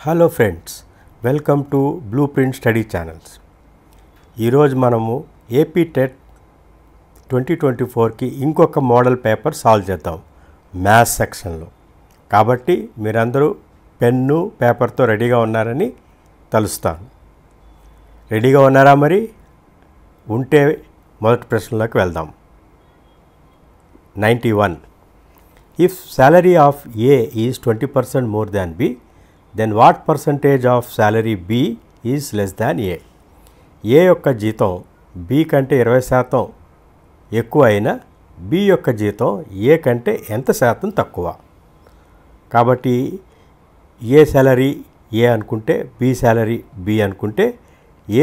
Hello friends, welcome to blue print study channels. ఈరోజు మనము AP TET 2024కి ఇంకొక model paper solve చేద్దాం maths సెక్షన్లో. కాబట్టి మీరందరూ పెన్ను పేపర్తో రెడీగా ఉన్నారని తలుస్తాను. రెడీగా ఉన్నారా? మరి ఉంటే మొదటి ప్రశ్నలోకి వెళ్దాం. 91. If salary of A is 20% more than B, then what percentage of salary B is less than A? A యొక్క జీతం B కంటే 20% ఎక్కువ అయినా B యొక్క జీతం A కంటే ఎంత శాతం తక్కువ? కాబట్టి A శాలరీ A అనుకుంటే B శాలరీ B అనుకుంటే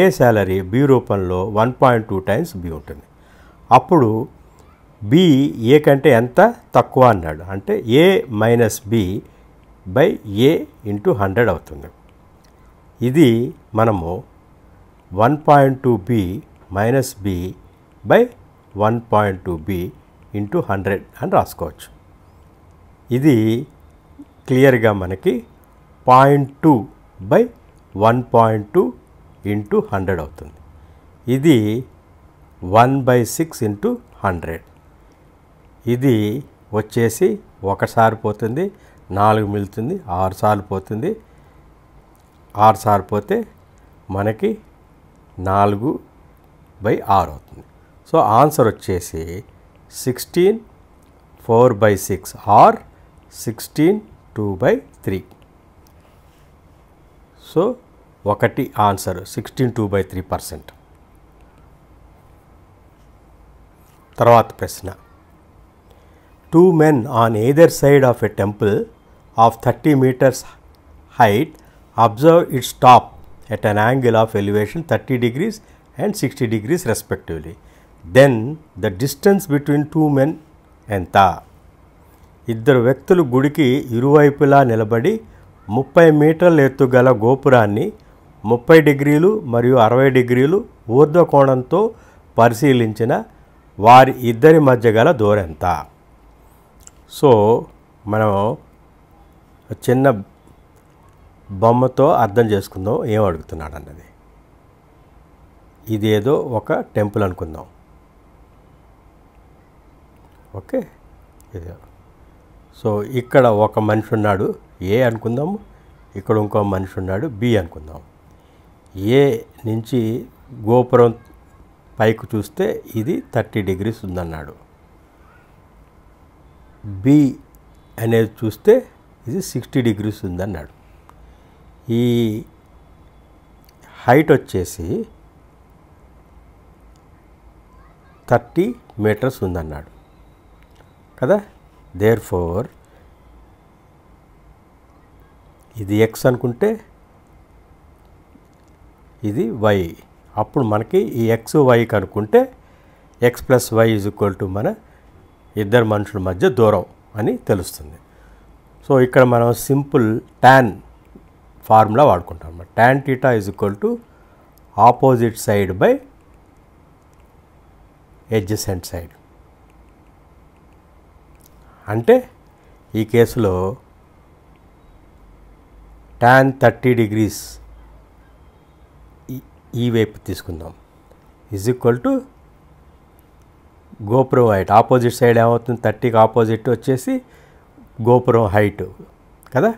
A శాలరీ B రూపంలో 1.2 టైమ్స్ B ఉంటుంది. అప్పుడు B A కంటే ఎంత తక్కువ అన్నాడు అంటే A minus B by A into 100 అవుతుంది. ఇది మనము 1.2B minus B by 1.2B into 100 అని రాసుకోవచ్చు. ఇది క్లియర్గా మనకి 0.2 బై 1.2 ఇంటూ 100 అవుతుంది. ఇది 1/6 ఇంటూ 100. ఇది వచ్చేసి ఒకసారి పోతుంది, 4 మిగులుతుంది, 6 సార్లు పోతుంది. 6 సార్లు పోతే మనకి 4/6 అవుతుంది. సో ఆన్సర్ వచ్చేసి 16 4/6 ఆర్ 16 2/3. సో ఒకటి ఆన్సర్ 16 2/3%. తర్వాత ప్రశ్న. 2 men on either side of a temple of 30 meters height observe its top at an angle of elevation 30 degrees and 60 degrees respectively. Then the distance between 2 men ఎంత? ఇద్దరు వ్యక్తులు గుడికి ఇరువైపులా నిలబడి 30 మీటర్ల ఎత్తుగల గోపురాన్ని 30 డిగ్రీలు మరియు 60 డిగ్రీలు ఊర్ధ్వకోణంతో పరిశీలించిన వారి ఇద్దరి మధ్య గల దూరం ఎంత? సో మనం చిన్న బొమ్మతో అర్థం చేసుకుందాం ఏం అడుగుతున్నాడు అన్నది. ఇదేదో ఒక టెంపుల్ అనుకుందాం. ఓకే, ఇదే. సో ఇక్కడ ఒక మనిషి ఉన్నాడు ఏ అనుకుందాము, ఇక్కడ ఇంకో మనిషి ఉన్నాడు బి అనుకుందాం. ఏ నుంచి గోపురం పైకి చూస్తే ఇది 30 డిగ్రీస్ ఉందన్నాడు. బి అనేది చూస్తే ఇది 60 డిగ్రీస్ ఉందన్నాడు. ఈ హైట్ వచ్చేసి 30 మీటర్స్ ఉందన్నాడు కదా. దేర్ ఫోర్ ఇది ఎక్స్ అనుకుంటే ఇది వై. అప్పుడు మనకి ఈ ఎక్స్ వై కనుక్కుంటే x plus y is equal to మన ఇద్దరు మనుషుల మధ్య దూరం అని తెలుస్తుంది. సో ఇక్కడ మనం సింపుల్ tan ఫార్ములా వాడుకుంటాం. tan θ is equal to opposite side by adjacent side. అంటే ఈ కేసులో tan 30 డిగ్రీస్ ఈ వైపు తీసుకుందాం ఈజ్ ఈక్వల్ టు గోపురం హైట్. ఆపోజిట్ సైడ్ ఏమవుతుంది? 30కి ఆపోజిట్ వచ్చేసి గోపురం హైట్ కదా.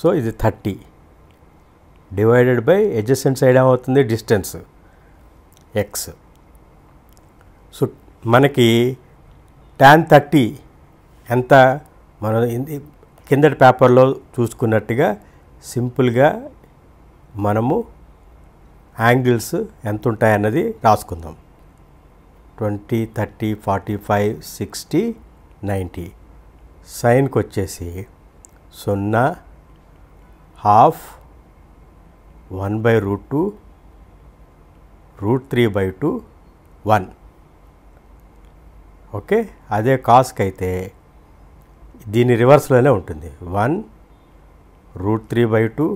సో ఇది 30 డివైడెడ్ బై ఎడ్జసెంట్ సైడ్ ఏమవుతుంది? Distance X. సో మనకి tan 30 ఎంత? మనం కిందటి పేపర్లో చూసుకున్నట్టుగా సింపుల్గా మనము యాంగిల్స్ ఎంత ఉంటాయన్నది రాసుకుందాం. 20 30 45 60 90. సైన్కి వచ్చేసి 0 ½ 1/√2 √3/2 1. ఓకే, అదే కాస్కి అయితే దీని రివర్స్లోనే ఉంటుంది. 1 √3/2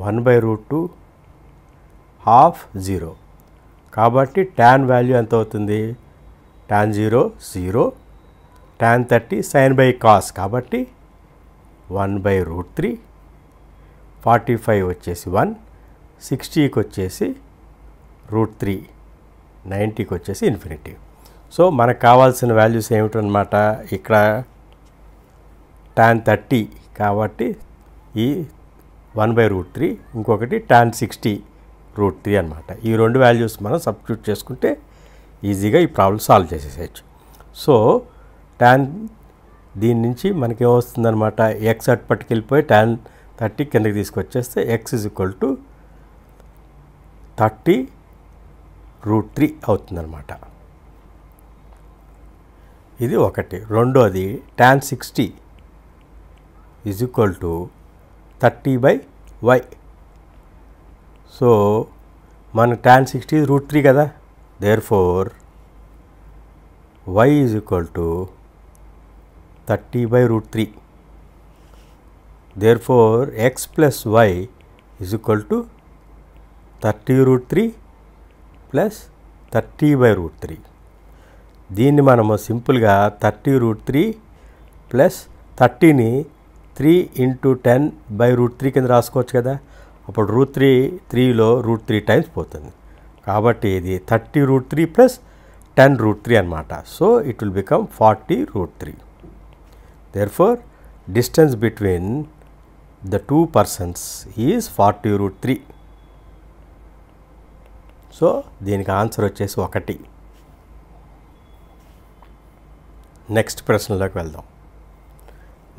1/√2 ½ 0. కాబట్టి tan వాల్యూ ఎంత అవుతుంది? tan 0 0, tan 30 sin by cos కాబట్టి 1/√3 45 వచ్చేసి 1, 60కి వచ్చేసి √3, 90కి వచ్చేసి ఇన్ఫినిటీ. సో మనకు కావాల్సిన వాల్యూస్ ఏమిటన్నమాట, ఇక్కడ tan 30 కాబట్టి ఈ 1/√3, ఇంకొకటి tan 60 √3 అనమాట. ఈ రెండు వాల్యూస్ మనం సబ్స్టిట్యూట్ చేసుకుంటే ఈజీగా ఈ ప్రాబ్లం సాల్వ్ చేసేసేయచ్చు. సో దీని నుంచి మనకి ఏమొస్తుందన్నమాట, ఎక్స్ అటు పట్టుకెళ్ళిపోయి tan 30 కిందకి తీసుకొచ్చేస్తే x = 30√3 అవుతుందన్నమాట. ఇది ఒకటి. రెండోది tan 60 = 30/y. సో మన tan 60 √3 కదా, therefore y = 30/√3. Therefore x plus y = 30√3 plus 30/√3. దీన్ని మనము సింపుల్గా 30√3 ప్లస్ 30ని 3 × 10/√3 కింద రాసుకోవచ్చు కదా. అప్పుడు √3లో √3 టైమ్స్ పోతుంది కాబట్టి ఇది 30√3 ప్లస్ 10√3 అనమాట. So it will become 40√3. Therefore distance between the two persons is 40√3. So దీనికి ఆన్సర్ వచ్చేసి 1. నెక్స్ట్ ప్రశ్నలోకి వెళ్దాం.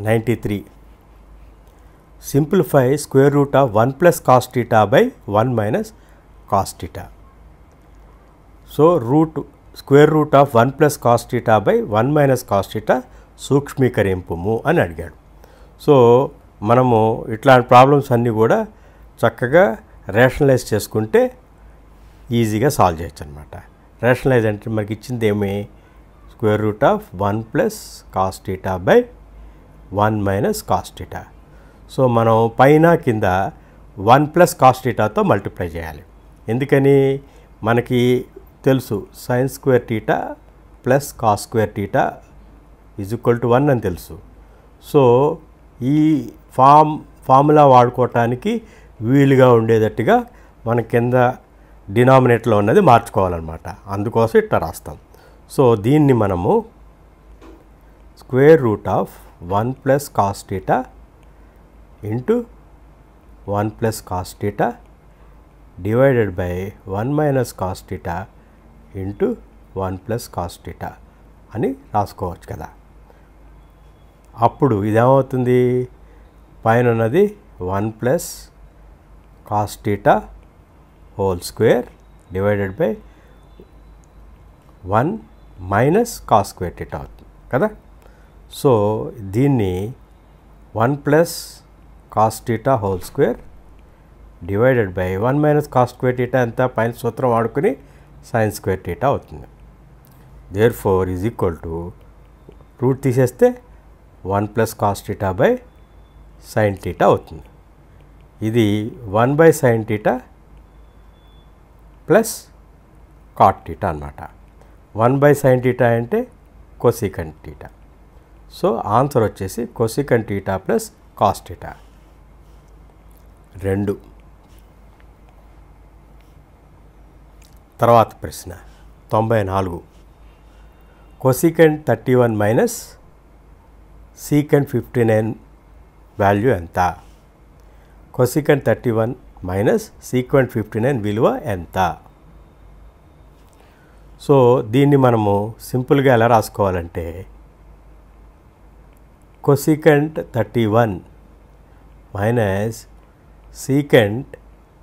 93. Simplify √1 + cos θ / 1 - cos θ. So √1 + cos θ / 1 - cos θ సూక్ష్మీకరింపుము అని అడిగాడు. సో మనము ఇట్లాంటి ప్రాబ్లమ్స్ అన్నీ కూడా చక్కగా రేషనలైజ్ చేసుకుంటే ఈజీగా సాల్వ్ చేయొచ్చు అనమాట. రేషనలైజ్ అంటే మనకి ఇచ్చింది ఏమి, √1 + cos θ / 1 - cos θ. సో మనం పైన కింద 1 + cos θతో మల్టిప్లై చేయాలి. ఎందుకని, మనకి తెలుసు sin² θ + cos² θ = 1 అని తెలుసు. సో ఈ ఫార్ములా వాడుకోవటానికి వీలుగా ఉండేటట్టుగా మన కింద డినామినేటర్లో ఉన్నది మార్చుకోవాలన్నమాట. అందుకోసం ఇట్లా రాస్తాం. సో దీన్ని మనము √1 + cos θ × 1 + cos θ divided by 1 - cos θ × 1 + cos θ అని రాసుకోవచ్చు కదా. అప్పుడు ఇదేమవుతుంది, పైన ఉన్నది 1 + cos θ² డివైడెడ్ బై 1 - cos² θ అవుతుంది కదా. సో దీన్ని 1 + cos θ² డివైడెడ్ బై 1 - cos² θ ఎంత, పైన సూత్రం వాడుకుని sin² θ అవుతుంది. Therefore is equal to root తీసేస్తే 1 + cos θ / sin θ అవుతుంది. ఇది 1/sin θ ప్లస్ cot θ అన్నమాట. 1/sin θ అంటే cosecant θ. సో ఆన్సర్ వచ్చేసి cosecant θ ప్లస్ cos θ. 2. తర్వాత ప్రశ్న 94. cosecant 31 మైనస్ secant 59 వాల్యూ ఎంత? cosecant 31 మైనస్ secant 59 విలువ ఎంత? సో దీన్ని మనము సింపుల్గా ఎలా రాసుకోవాలంటే, cosecant 31 మైనస్ secant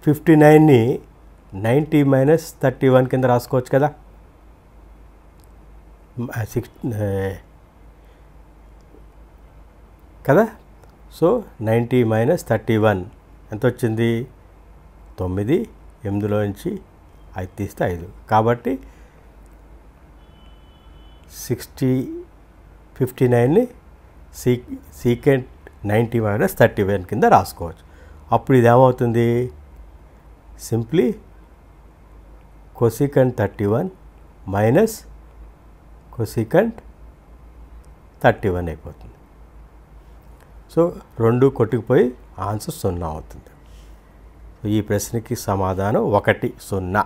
59ని 90 - 31 కింద రాసుకోవచ్చు కదా. కదా. సో 90 - 31 ఎంత వచ్చింది, 9, 8లో నుంచి 5 తీస్తే 5 కాబట్టి 59ని secant 90 - 31 కింద రాసుకోవచ్చు. అప్పుడు ఇది ఏమవుతుంది, సింప్లీ cosecant 31 మైనస్ cosecant 31 అయిపోతుంది. సో 2 కొట్టుకుపోయి ఆన్సర్ 0 అవుతుంది. ఈ ప్రశ్నకి సమాధానం 1 0.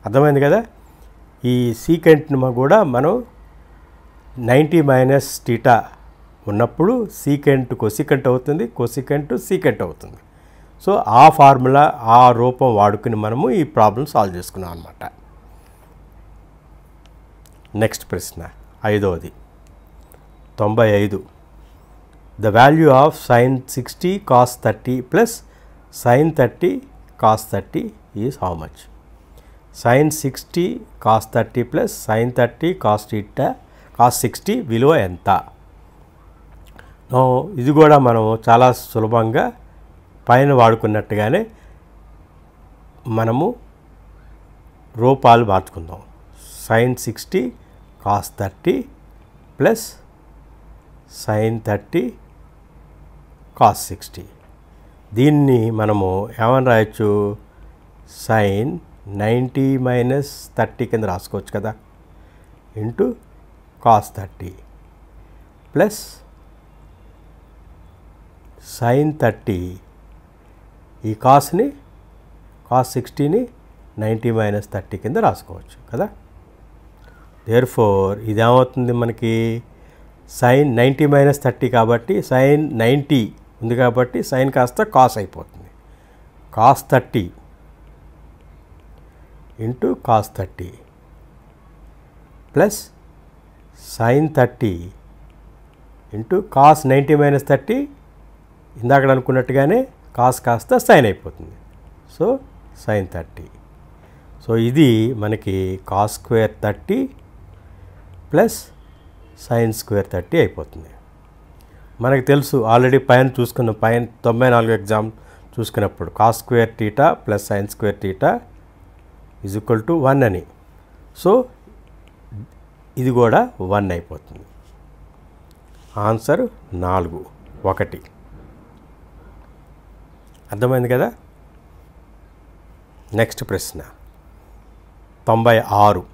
అర్థమైంది కదా. ఈ సీకెంట్ని కూడా మనం 90 మైనస్ టీటా ఉన్నప్పుడు సీకెంట్ కొసికెంట్ అవుతుంది, కొసికెంట్ సీకెంట్ అవుతుంది. సో ఆ ఫార్ములా, ఆ రూపం వాడుకుని మనము ఈ ప్రాబ్లం సాల్వ్ చేసుకున్నాం అన్నమాట. నెక్స్ట్ ప్రశ్న 5వది 95. The value of sin 60 cos 30 plus sin 30 cos 30 is how much? sin 60 cos 30 plus sin 30 cos 60 విలువ ఎంత? ఇది కూడా మనం చాలా సులభంగా పైన వాడుకున్నట్టుగానే మనము రూపాలు మార్చుకుందాం. sin 60 cos 30 plus sin 30 cos 60. దీన్ని మనము ఏమని రాయొచ్చు? sin 90 మైనస్ 30 కింద రాసుకోవచ్చు కదా, ఇంటూ cos 30 ప్లస్ sin 30, ఈ cos 60ని 90 మైనస్ 30 కింద రాసుకోవచ్చు కదా. దేర్ఫోర్ ఇదేమవుతుంది మనకి? sin 90 మైనస్ 30 కాబట్టి sin 90 ఉంది కాబట్టి sin కాస్త cos అయిపోతుంది. cos 30 into cos 30 plus sin 30 into cos 90 minus 30, ఇందాక అనుకున్నట్టుగానే cos కాస్త sin అయిపోతుంది. So sin 30. సో ఇది మనకి cos square 30 plus sin square 30 అయిపోతుంది. మనకు తెలుసు ఆల్రెడీ పైన చూసుకున్న, పైన 94 ఎగ్జామ్ చూసుకున్నప్పుడు cos square theta plus sin square theta is equal to 1 అని. సో ఇది కూడా 1 అయిపోతుంది. ఆన్సర్ 4 1. అర్థమైంది కదా. నెక్స్ట్ ప్రశ్న 96.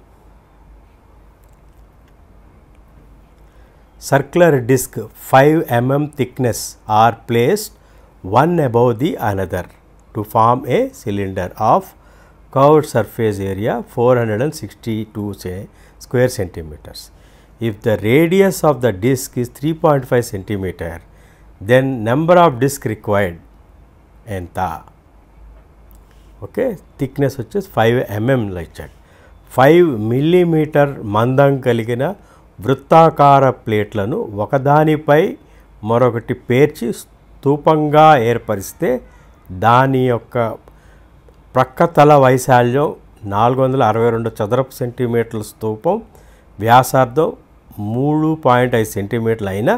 Circular disc 5 mm thickness are placed one above the another to form a cylinder of curved surface area 462 square centimeters. If the radius of the disc is 3.5 centimeter, then number of disc required ఎంత? Okay, thickness వచ్చేసి 5 mm ఇచ్చాడు. 5 millimetre మందం కలిగిన వృత్తాకార ప్లేట్లను ఒకదానిపై మరొకటి పేర్చి స్తూపంగా ఏర్పరిస్తే దాని యొక్క ప్రక్కతల వైశాల్యం 462 చదరపు సెంటీమీటర్ల స్తూపం, వ్యాసార్థం 3.5 సెంటీమీటర్లు అయిన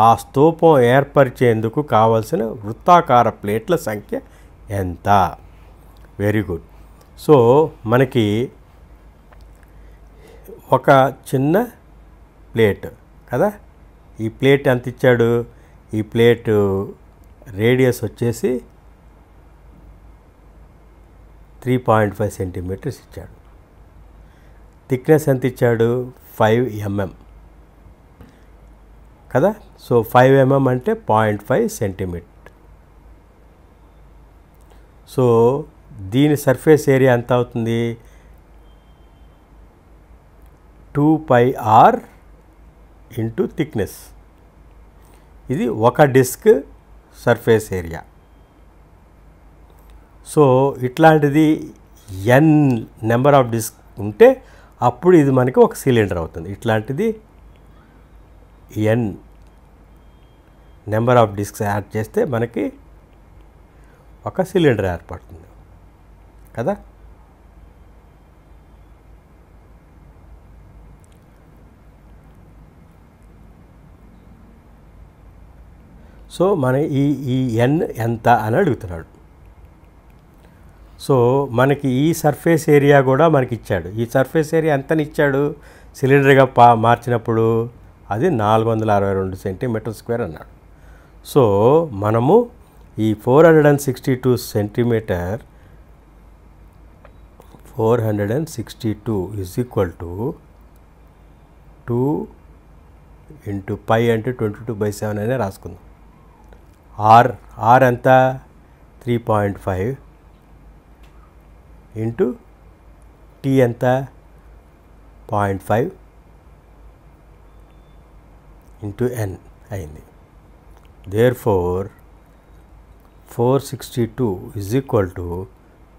ఆ స్తూపం ఏర్పరిచేందుకు కావలసిన వృత్తాకార ప్లేట్ల సంఖ్య ఎంత? Very good. సో మనకి ఒక చిన్న ప్లేట్ కదా, ఈ ప్లేట్ ఎంత ఇచ్చాడు? ఈ ప్లేట్ రేడియస్ వచ్చేసి 3.5 సెంటీమీటర్స్ ఇచ్చాడు. థిక్నెస్ ఎంత ఇచ్చాడు? 5 mm కదా. సో 5 mm అంటే 0.5 సెంటీమీటర్. సో దీని సర్ఫేస్ ఏరియా ఎంత అవుతుంది? 2πr into thickness. ఇది ఒక డిస్క్ సర్ఫేస్ ఏరియా. సో ఇట్లాంటిది n నెంబర్ ఆఫ్ డిస్క్ ఉంటే అప్పుడు ఇది మనకి ఒక సిలిండర్ అవుతుంది. ఇట్లాంటిది n number of discs add చేస్తే మనకి ఒక సిలిండర్ ఏర్పడుతుంది కదా. సో మన ఈ n ఎంత అని అడుగుతున్నాడు. సో మనకి ఈ సర్ఫేస్ ఏరియా కూడా మనకి ఇచ్చాడు. ఈ సర్ఫేస్ ఏరియా ఎంతని ఇచ్చాడు? సిలిండర్గా మార్చినప్పుడు అది 462 సెంటీమీటర్ స్క్వేర్ అన్నాడు. సో మనము ఈ 462 centimetre 462 is equal to 2 into π అంటే 22/7 అనే రాసుకుందాం. ఆర్ ఎంత 3.5 ఇంటూ టీ ఎంత 0.5 ఇంటూ n అయింది. Therefore 462 is equal to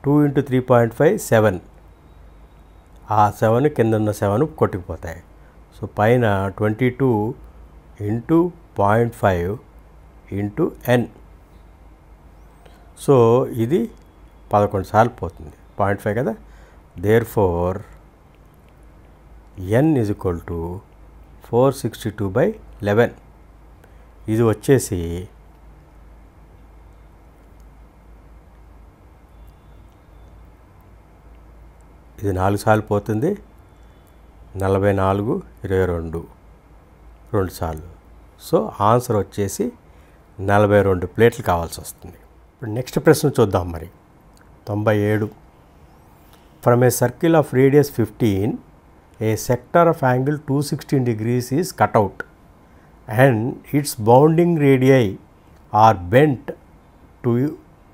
2 into 3.5 7. ఆ 7 కింద ఉన్న 7 కొట్టుకుపోతాయి. సో పైన 22 ఇంటూ 0.5 ఇంటూ n. సో ఇది 11 సార్లు పోతుంది, 0.5 కదా. Therefore n is equal to 462/11. ఇది వచ్చేసి ఇది 4 సార్లు పోతుంది, 44, 22 2 సార్లు. సో ఆన్సర్ వచ్చేసి 42 ప్లేట్లు కావాల్సి వస్తుంది. ఇప్పుడు నెక్స్ట్ ప్రశ్న చూద్దాం. మరి 97. From a circle of radius 15 a sector of angle 216 degrees is cut out and its bounding radii are bent to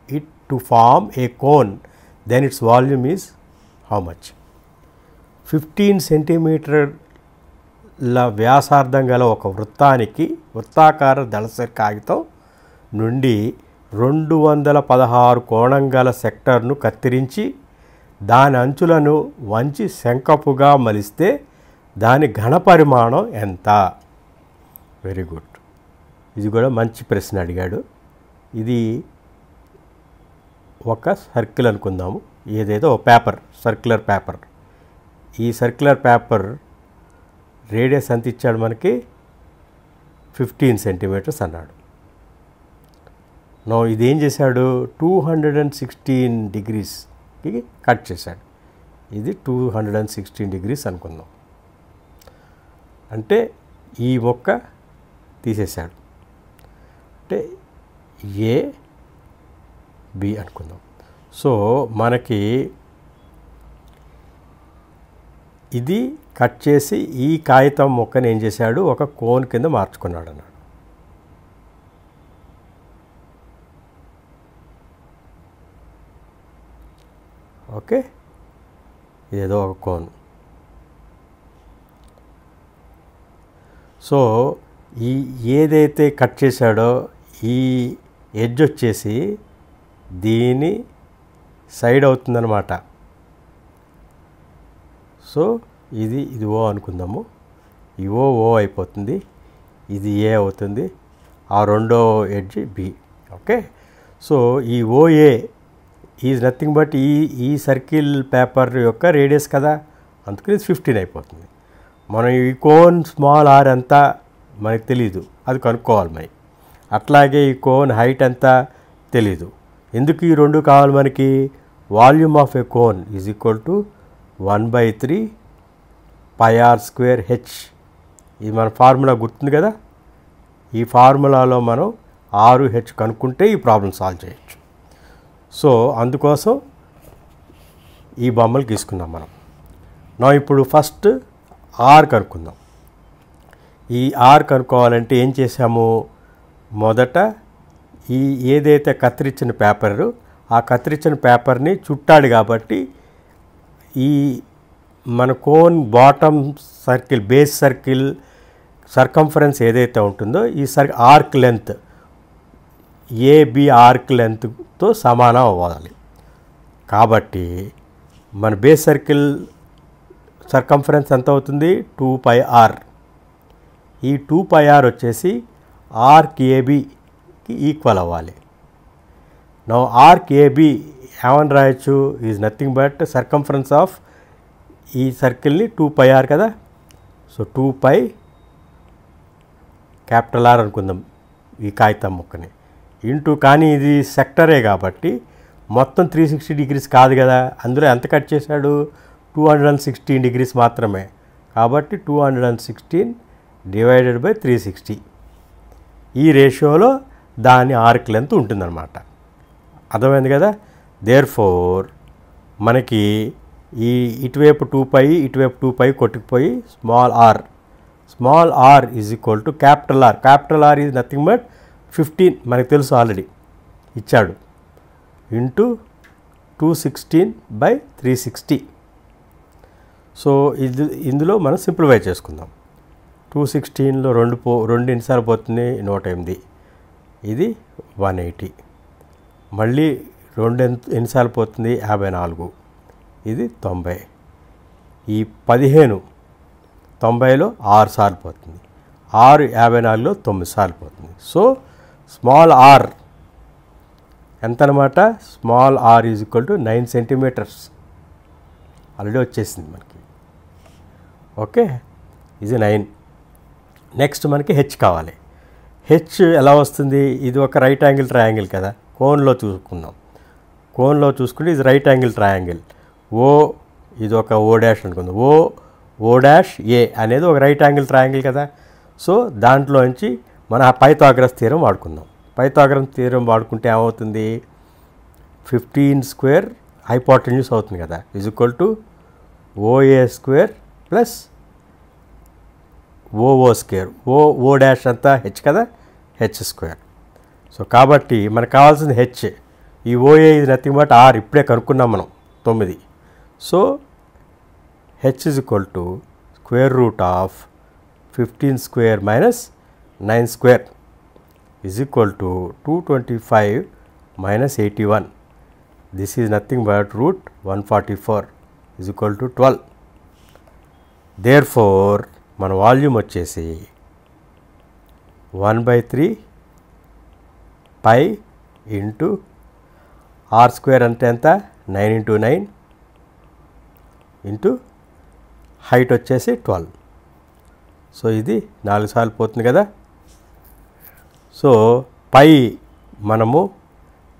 it to form a cone, then its volume is how much? 15 సెంటీమీటర్ల వ్యాసార్థం గల ఒక వృత్తాకార దళసరి కాగితం నుండి 216 కోణం గల సెక్టర్ను కత్తిరించి దాని అంచులను వంచి శంఖపుగా మలిస్తే దాని ఘనపరిమాణం ఎంత? Very good. ఇది కూడా మంచి ప్రశ్న అడిగాడు. ఇది ఒక సర్కిల్ అనుకుందాము, ఏదేదో ఒక పేపర్, సర్క్యులర్ పేపర్. ఈ సర్క్యులర్ పేపర్ రేడియస్ ఎంత ఇచ్చాడు మనకి? 15 సెంటీమీటర్స్ అన్నాడు. నో ఇది ఏం చేశాడు? 216 డిగ్రీస్కి కట్ చేశాడు. ఇది 216 డిగ్రీస్ అనుకుందాం. అంటే ఈ మొక్క తీసేశాడు. అంటే ఏ బి అనుకుందాం. సో మనకి ఇది కట్ చేసి ఈ కాగితం మొక్కని ఏం చేశాడు? ఒక కోన్ కింద మార్చుకున్నాడు అన్నాడు. ఓకే, ఏదో ఒక కోన్. సో ఈ ఏదైతే కట్ చేశాడో ఈ ఎడ్జ్ వచ్చేసి దీని సైడ్ అవుతుందన్నమాట. సో ఇది ఓ అనుకుందాము. ఈ ఓ అయిపోతుంది, ఇది ఏ అవుతుంది, ఆ రెండో ఎడ్జ్ బి. ఓకే, సో ఈ ఓఏ ఈజ్ నథింగ్ బట్ ఈ సర్కిల్ పేపర్ యొక్క రేడియస్ కదా, అందుకని 15 అయిపోతుంది. మనం ఈ కోన్ స్మాల్ ఆర్ ఎంత మనకు తెలీదు, అది కనుక్కోవాలి మరి. అట్లాగే ఈ కోన్ హైట్ ఎంత తెలీదు. ఎందుకు ఈ రెండు కావాలి మనకి? Volume of A cone is equal to 1/3 πr² h. ఇది మన ఫార్ములా గుర్తుంది కదా. ఈ ఫార్ములాలో మనం 6h కనుక్కుంటే ఈ ప్రాబ్లం సాల్వ్ చేయొచ్చు. సో అందుకోసం ఈ బొమ్మలు తీసుకున్నాం మనం. నా ఇప్పుడు ఫస్ట్ ఆర్ కనుక్కుందాం. ఈ ఆర్ కనుక్కోవాలంటే ఏం చేసాము? మొదట ఈ ఏదైతే కత్తిరించిన పేపరు, ఆ కత్తిరించిన పేపర్ని చుట్టాడు కాబట్టి ఈ మన cone bottom circle, base circle circumference ఏదైతే ఉంటుందో ఈ ఆర్క్ లెంత్ ఏబి ఆర్క్ లెంత్తో సమానం అవ్వాలి. కాబట్టి మన బేస్ సర్కిల్ సర్కంఫరెన్స్ ఎంత అవుతుంది? 2πr. ఈ 2πr వచ్చేసి ఆర్క్ ఏబికి ఈక్వల్ అవ్వాలి. నౌ ఆర్క్ ఏబి ఏమని రాయొచ్చు? Is nothing but circumference of ఈ సర్కిల్ని 2πr కదా. సో 2π క్యాపిటల్ ఆర్ అనుకుందాం ఈ కాగితం ముక్కని ఇంటూ, కానీ ఇది సెక్టరే కాబట్టి మొత్తం 360 డిగ్రీస్ కాదు కదా. అందులో ఎంత కట్ చేశాడు? 216 డిగ్రీస్ మాత్రమే. కాబట్టి 216 డివైడెడ్ బై 360 ఈ రేషియోలో దాని ఆర్క్ లెంత్ ఉంటుందన్నమాట. అర్థమైంది కదా. దేర్ఫోర్ మనకి ఈ ఇటువైపు 2π ఇటువైపు 2π కొట్టుకుపోయి small are is equal to capital R. Capital R is nothing but 15 మనకు తెలుసు ఆల్రెడీ ఇచ్చాడు ఇంటూ 216/360. సో ఇందులో మనం సింప్లిఫై చేసుకుందాం. 216లో 2 ఎన్నిసార్లు పోతుంది 108, ఇది 180. మళ్ళీ 2 ఎన్నిసార్లు పోతుంది 54, ఇది 90. ఈ 15 90లో 6 సార్లు పోతుంది, 6 54లో 9 సార్లు పోతుంది. సో స్మాల్ ఆర్ ఎంత అనమాట? Small are is equal to 9 centimetres. Already వచ్చేసింది మనకి. ఓకే, ఇది 9. నెక్స్ట్ మనకి హెచ్ కావాలి. హెచ్ ఎలా వస్తుంది? ఇది ఒక రైట్ యాంగిల్ ట్రయాంగిల్ కదా, కోన్లో చూసుకుందాం. కోన్లో చూసుకుంటే ఇది రైట్ యాంగిల్ ట్రయాంగిల్. ఓ ఇది ఒక ఓ డాష్ అనుకుందాం. ఓ డాష్ ఏ అనేది ఒక రైట్ యాంగిల్ ట్రయాంగిల్ కదా. సో దాంట్లోంచి మన పైథాగరస్ థియరం వాడుకుందాం. పైథాగరస్ థియరం వాడుకుంటే ఏమవుతుంది? 15 స్క్వేర్ హైపోటెన్యూస్ అవుతుంది కదా, is equal to OA square plus OO square. O dash అంతా హెచ్ కదా, హెచ్ స్క్వేర్. సో కాబట్టి మనకు కావాల్సింది హెచ్. ఈ ఓఏ ఇది నథింగ్ బట్ ఆర్, ఇప్పుడే కనుక్కున్నాం మనం 9. So H is equal to square root of 15 square minus 9 square is equal to 225 minus 81. This is nothing but root 144 is equal to 12. Therefore మన volume వచ్చేసి 1/3 pi into are square అంటే ఎంత? 9 × 9 into height వచ్చేసి 12. So ఇది 4 సార్లు పోతుంది కదా. So పై మనము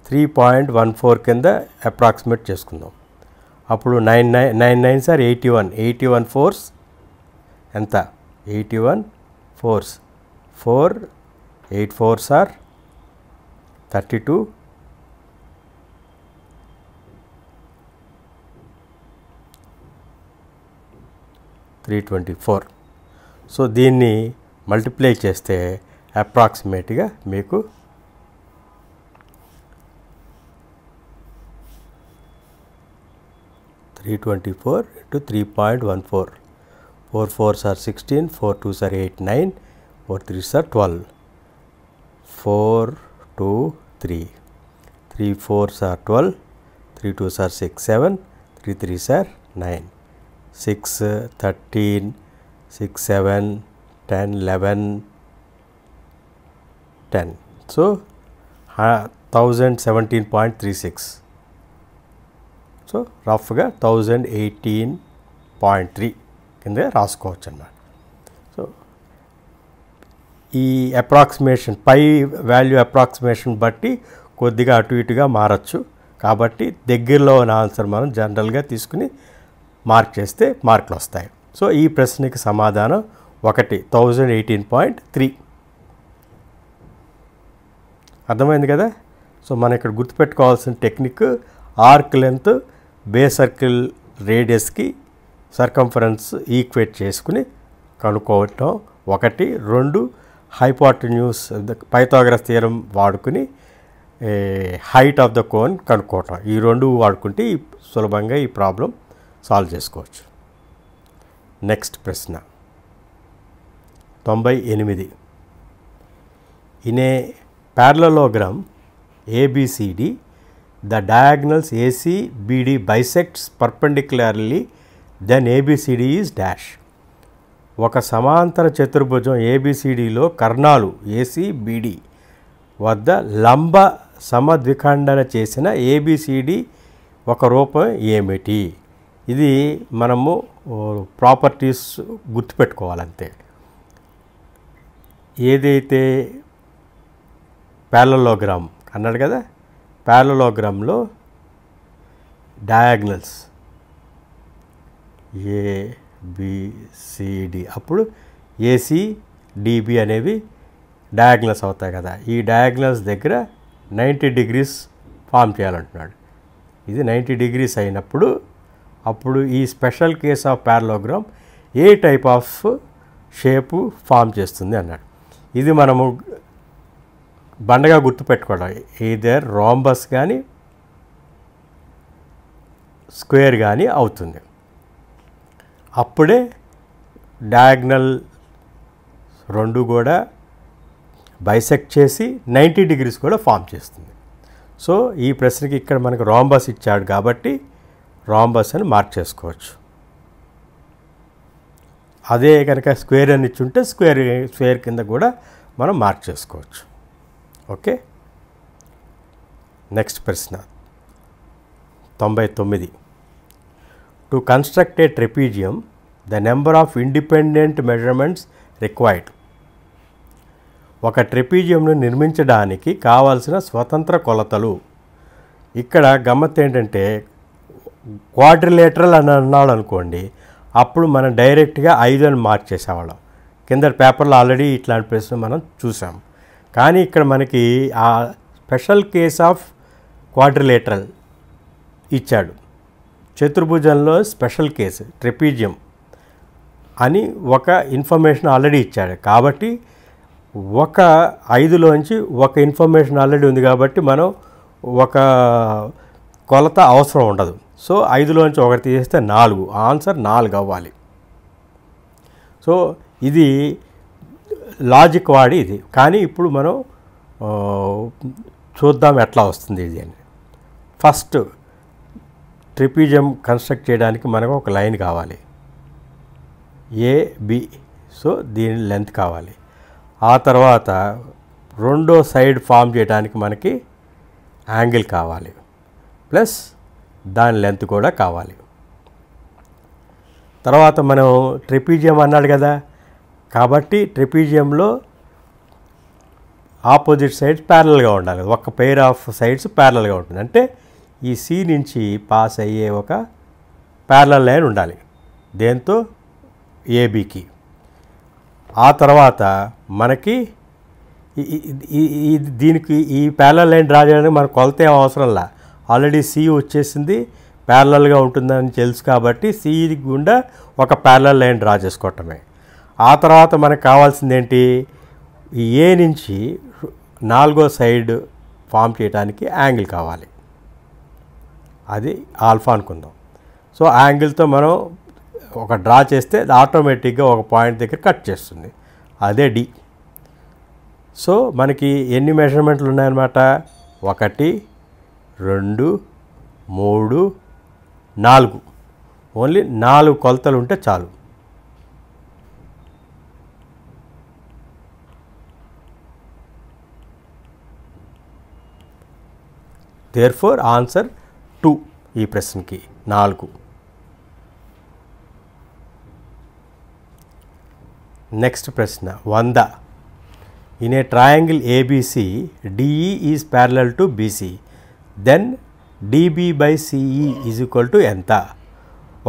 3.14 కింద అప్రాక్సిమేట్ చేసుకుందాం. అప్పుడు 9 సార్ 81 ఫోర్స్ ఎంత? 81 ఫోర్స్ 4 8 4s are 32 324. సో దీన్ని మల్టిప్లై చేస్తే అప్రాక్సిమేట్గా మీకు 324 into 3.14. 4 4s are 16, 4 2s are 8, 9, 4 3s are 12. 4 2 3. 3 4s are 12, 3 2s are 6, 7, 3 3s are 9. 6 13, 6 7, 10 11, 10. So 1017.36. So రఫ్గా 1018.3 కింద రాసుకోవచ్చు అన్నమాట. సో ఈ అప్రాక్సిమేషన్ పై వాల్యూ అప్రాక్సిమేషన్ బట్టి కొద్దిగా అటు ఇటుగా మారచ్చు. కాబట్టి దగ్గరలో ఉన్న ఆన్సర్ మనం జనరల్గా తీసుకుని మార్క్ చేస్తే మార్కులు వస్తాయి. సో ఈ ప్రశ్నకి సమాధానం 1018.3. అర్థమైంది కదా. సో మనం ఇక్కడ గుర్తుపెట్టుకోవాల్సిన technique arc length base circle రేడియస్కి సర్కంఫరెన్స్ ఈక్వేట్ చేసుకుని కనుక్కోవటం 1. 2 హైపోటెన్యూస్ పైథాగరస్ థియరం వాడుకుని హైట్ ఆఫ్ ద కోన్ కనుక్కోవటం. ఈ 2 వాడుకుంటే సులభంగా ఈ ప్రాబ్లం సాల్వ్ చేసుకోవచ్చు. నెక్స్ట్ ప్రశ్న 98. In a parallelogram ABCD, the diagonals AC BD bisects perpendicularly, then ABCD is dash. ఒక సమాంతర చతుర్భుజం ABCDలో కర్ణాలు ACBD వద్ద లంబ సమద్విఖండన చేసిన ABCD ఒక రూపం ఏమిటి? ఇది మనము ప్రాపర్టీస్ గుర్తుపెట్టుకోవాలంతే. ఏదైతే ప్యారలలోగ్రామ్ అన్నాడు కదా, ప్యారలలోగ్రామ్లో డయాగ్నల్స్ ABCD అప్పుడు ACDB అనేవి డయాగ్నల్స్ అవుతాయి కదా. ఈ డయాగ్నల్స్ దగ్గర 90 degrees ఫామ్ చేయాలంటున్నాడు. ఇది 90 degrees అయినప్పుడు అప్పుడు ఈ special case of parallelogram a type of shape form చేస్తుంది అన్నాడు. ఇది మనము బండగా గుర్తుపెట్టుకోవడం, ఈదర్ రాంబస్ కానీ స్క్వేర్ కానీ అవుతుంది. అప్పుడే డయాగ్నల్ రెండు కూడా బైసెక్ట్ చేసి 90 degrees కూడా ఫామ్ చేస్తుంది. సో ఈ ప్రశ్నకి ఇక్కడ మనకు రాంబస్ ఇచ్చాడు కాబట్టి రాంబస్ అని మార్క్ చేసుకోవచ్చు. అదే కనుక స్క్వేర్ అని ఇచ్చుంటే స్క్వేర్ కింద కూడా మనం మార్క్ చేసుకోవచ్చు. ఓకే, నెక్స్ట్ ప్రశ్న 99. To construct a trapezium the number of independent measurements required. ఒక ట్రెపీజియంను నిర్మించడానికి కావాల్సిన స్వతంత్ర కొలతలు. ఇక్కడ గమ్మత్ ఏంటంటే క్వాడ్రిలేటరల్ అని అన్నాడు అనుకోండి, అప్పుడు మనం డైరెక్ట్గా 5 అని మార్క్ చేసేవాళ్ళం. కింద పేపర్లో ఆల్రెడీ ఇట్లాంటి ప్రశ్న మనం చూసాం. కానీ ఇక్కడ మనకి ఆ స్పెషల్ కేస్ ఆఫ్ క్వాడ్రిలేటరల్ ఇచ్చాడు. చతుర్భుజంలో స్పెషల్ కేసు ట్రెపీజియం అని ఒక ఇన్ఫర్మేషన్ ఆల్రెడీ ఇచ్చాడు. కాబట్టి ఒక 5లోంచి ఒక ఇన్ఫర్మేషన్ ఆల్రెడీ ఉంది కాబట్టి మనం ఒక కొలత అవసరం ఉండదు. సో 5లోంచి ఒకటి తీసేస్తే 4, ఆన్సర్ 4 అవ్వాలి. సో ఇది లాజిక్ వాడి ఇది. కానీ ఇప్పుడు మనం చూద్దాం ఎట్లా వస్తుంది ఇది అని. ఫస్ట్ ట్రెపీజియం కన్స్ట్రక్ట్ చేయడానికి మనకు ఒక లైన్ కావాలి, ఏబి. సో దీని లెంత్ కావాలి. ఆ తర్వాత రెండో సైడ్ ఫామ్ చేయడానికి మనకి యాంగిల్ కావాలి, ప్లస్ దాని లెంత్ కూడా కావాలి. తర్వాత మనం ట్రెపీజియం అన్నాడు కదా, కాబట్టి ట్రెపీజియంలో ఆపోజిట్ సైడ్స్ ప్యారలల్గా ఉండాలి. ఒక పెయిర్ ఆఫ్ సైడ్స్ ప్యారలల్గా ఉంటుంది. అంటే ఈ సి నుంచి పాస్ అయ్యే ఒక ప్యారలల్ లైన్ ఉండాలి దేంతో ఏబికి. ఆ తర్వాత మనకి దీనికి ఈ ప్యారలల్ లైన్ డ్రా చేయడానికి మనకు కొలత ఏం అవసరంలా, ఆల్రెడీ సి వచ్చేసింది, ప్యారలల్గా ఉంటుందని తెలుసు కాబట్టి సి గుండా ఒక ప్యారలల్ లైన్ డ్రా చేసుకోవటమే. ఆ తర్వాత మనకు కావాల్సింది ఏంటి, ఈ ఏ నుంచి 4వ సైడ్ ఫామ్ చేయడానికి యాంగిల్ కావాలి, అది ఆల్ఫా అనుకుందాం. సో యాంగిల్తో మనం ఒక డ్రా చేస్తే ఆటోమేటిక్గా ఒక పాయింట్ దగ్గర కట్ చేస్తుంది, అదే డి. సో మనకి ఎన్ని మెజర్మెంట్లు ఉన్నాయన్నమాట, 1, 2, 3, 4. ఓన్లీ 4 కొలతలు ఉంటే చాలు. దేర్ఫోర్ ఆన్సర్ 2 ఈ ప్రశ్నకి 4. నెక్స్ట్ ప్రశ్న 100. In a triangle ABC DE is parallel to BC, then DB by CE is equal to ఎంత?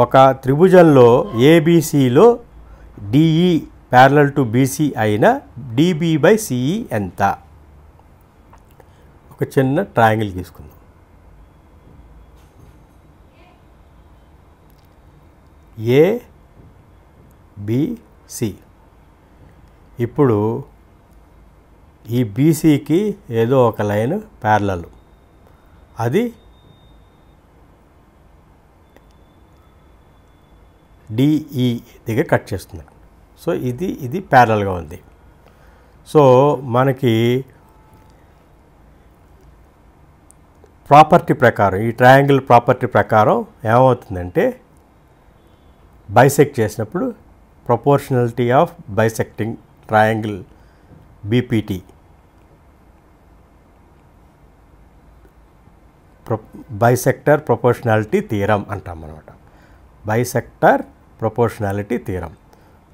ఒక త్రిభుజంలో ఏబిసిలో డిఈ ప్యారలల్ టు బీసీ అయిన డిబి బై సిఈ ఎంత? ఒక చిన్న ట్రయాంగిల్ తీసుకుందాం. ఏబిసి. ఇప్పుడు ఈ బీసీకి ఏదో ఒక లైన్ ప్యారలల్, అది డిఈ దగ్గర కట్ చేస్తుంది. సో ఇది ప్యారలల్గా ఉంది. సో మనకి ప్రాపర్టీ ప్రకారం, ఈ ట్రయాంగిల్ ప్రాపర్టీ ప్రకారం ఏమవుతుందంటే, బైసెక్ట్ చేసినప్పుడు proportionality of bisecting triangle BPT, bisector proportionality theorem అంటాం అన్నమాట. Bisector proportionality theorem.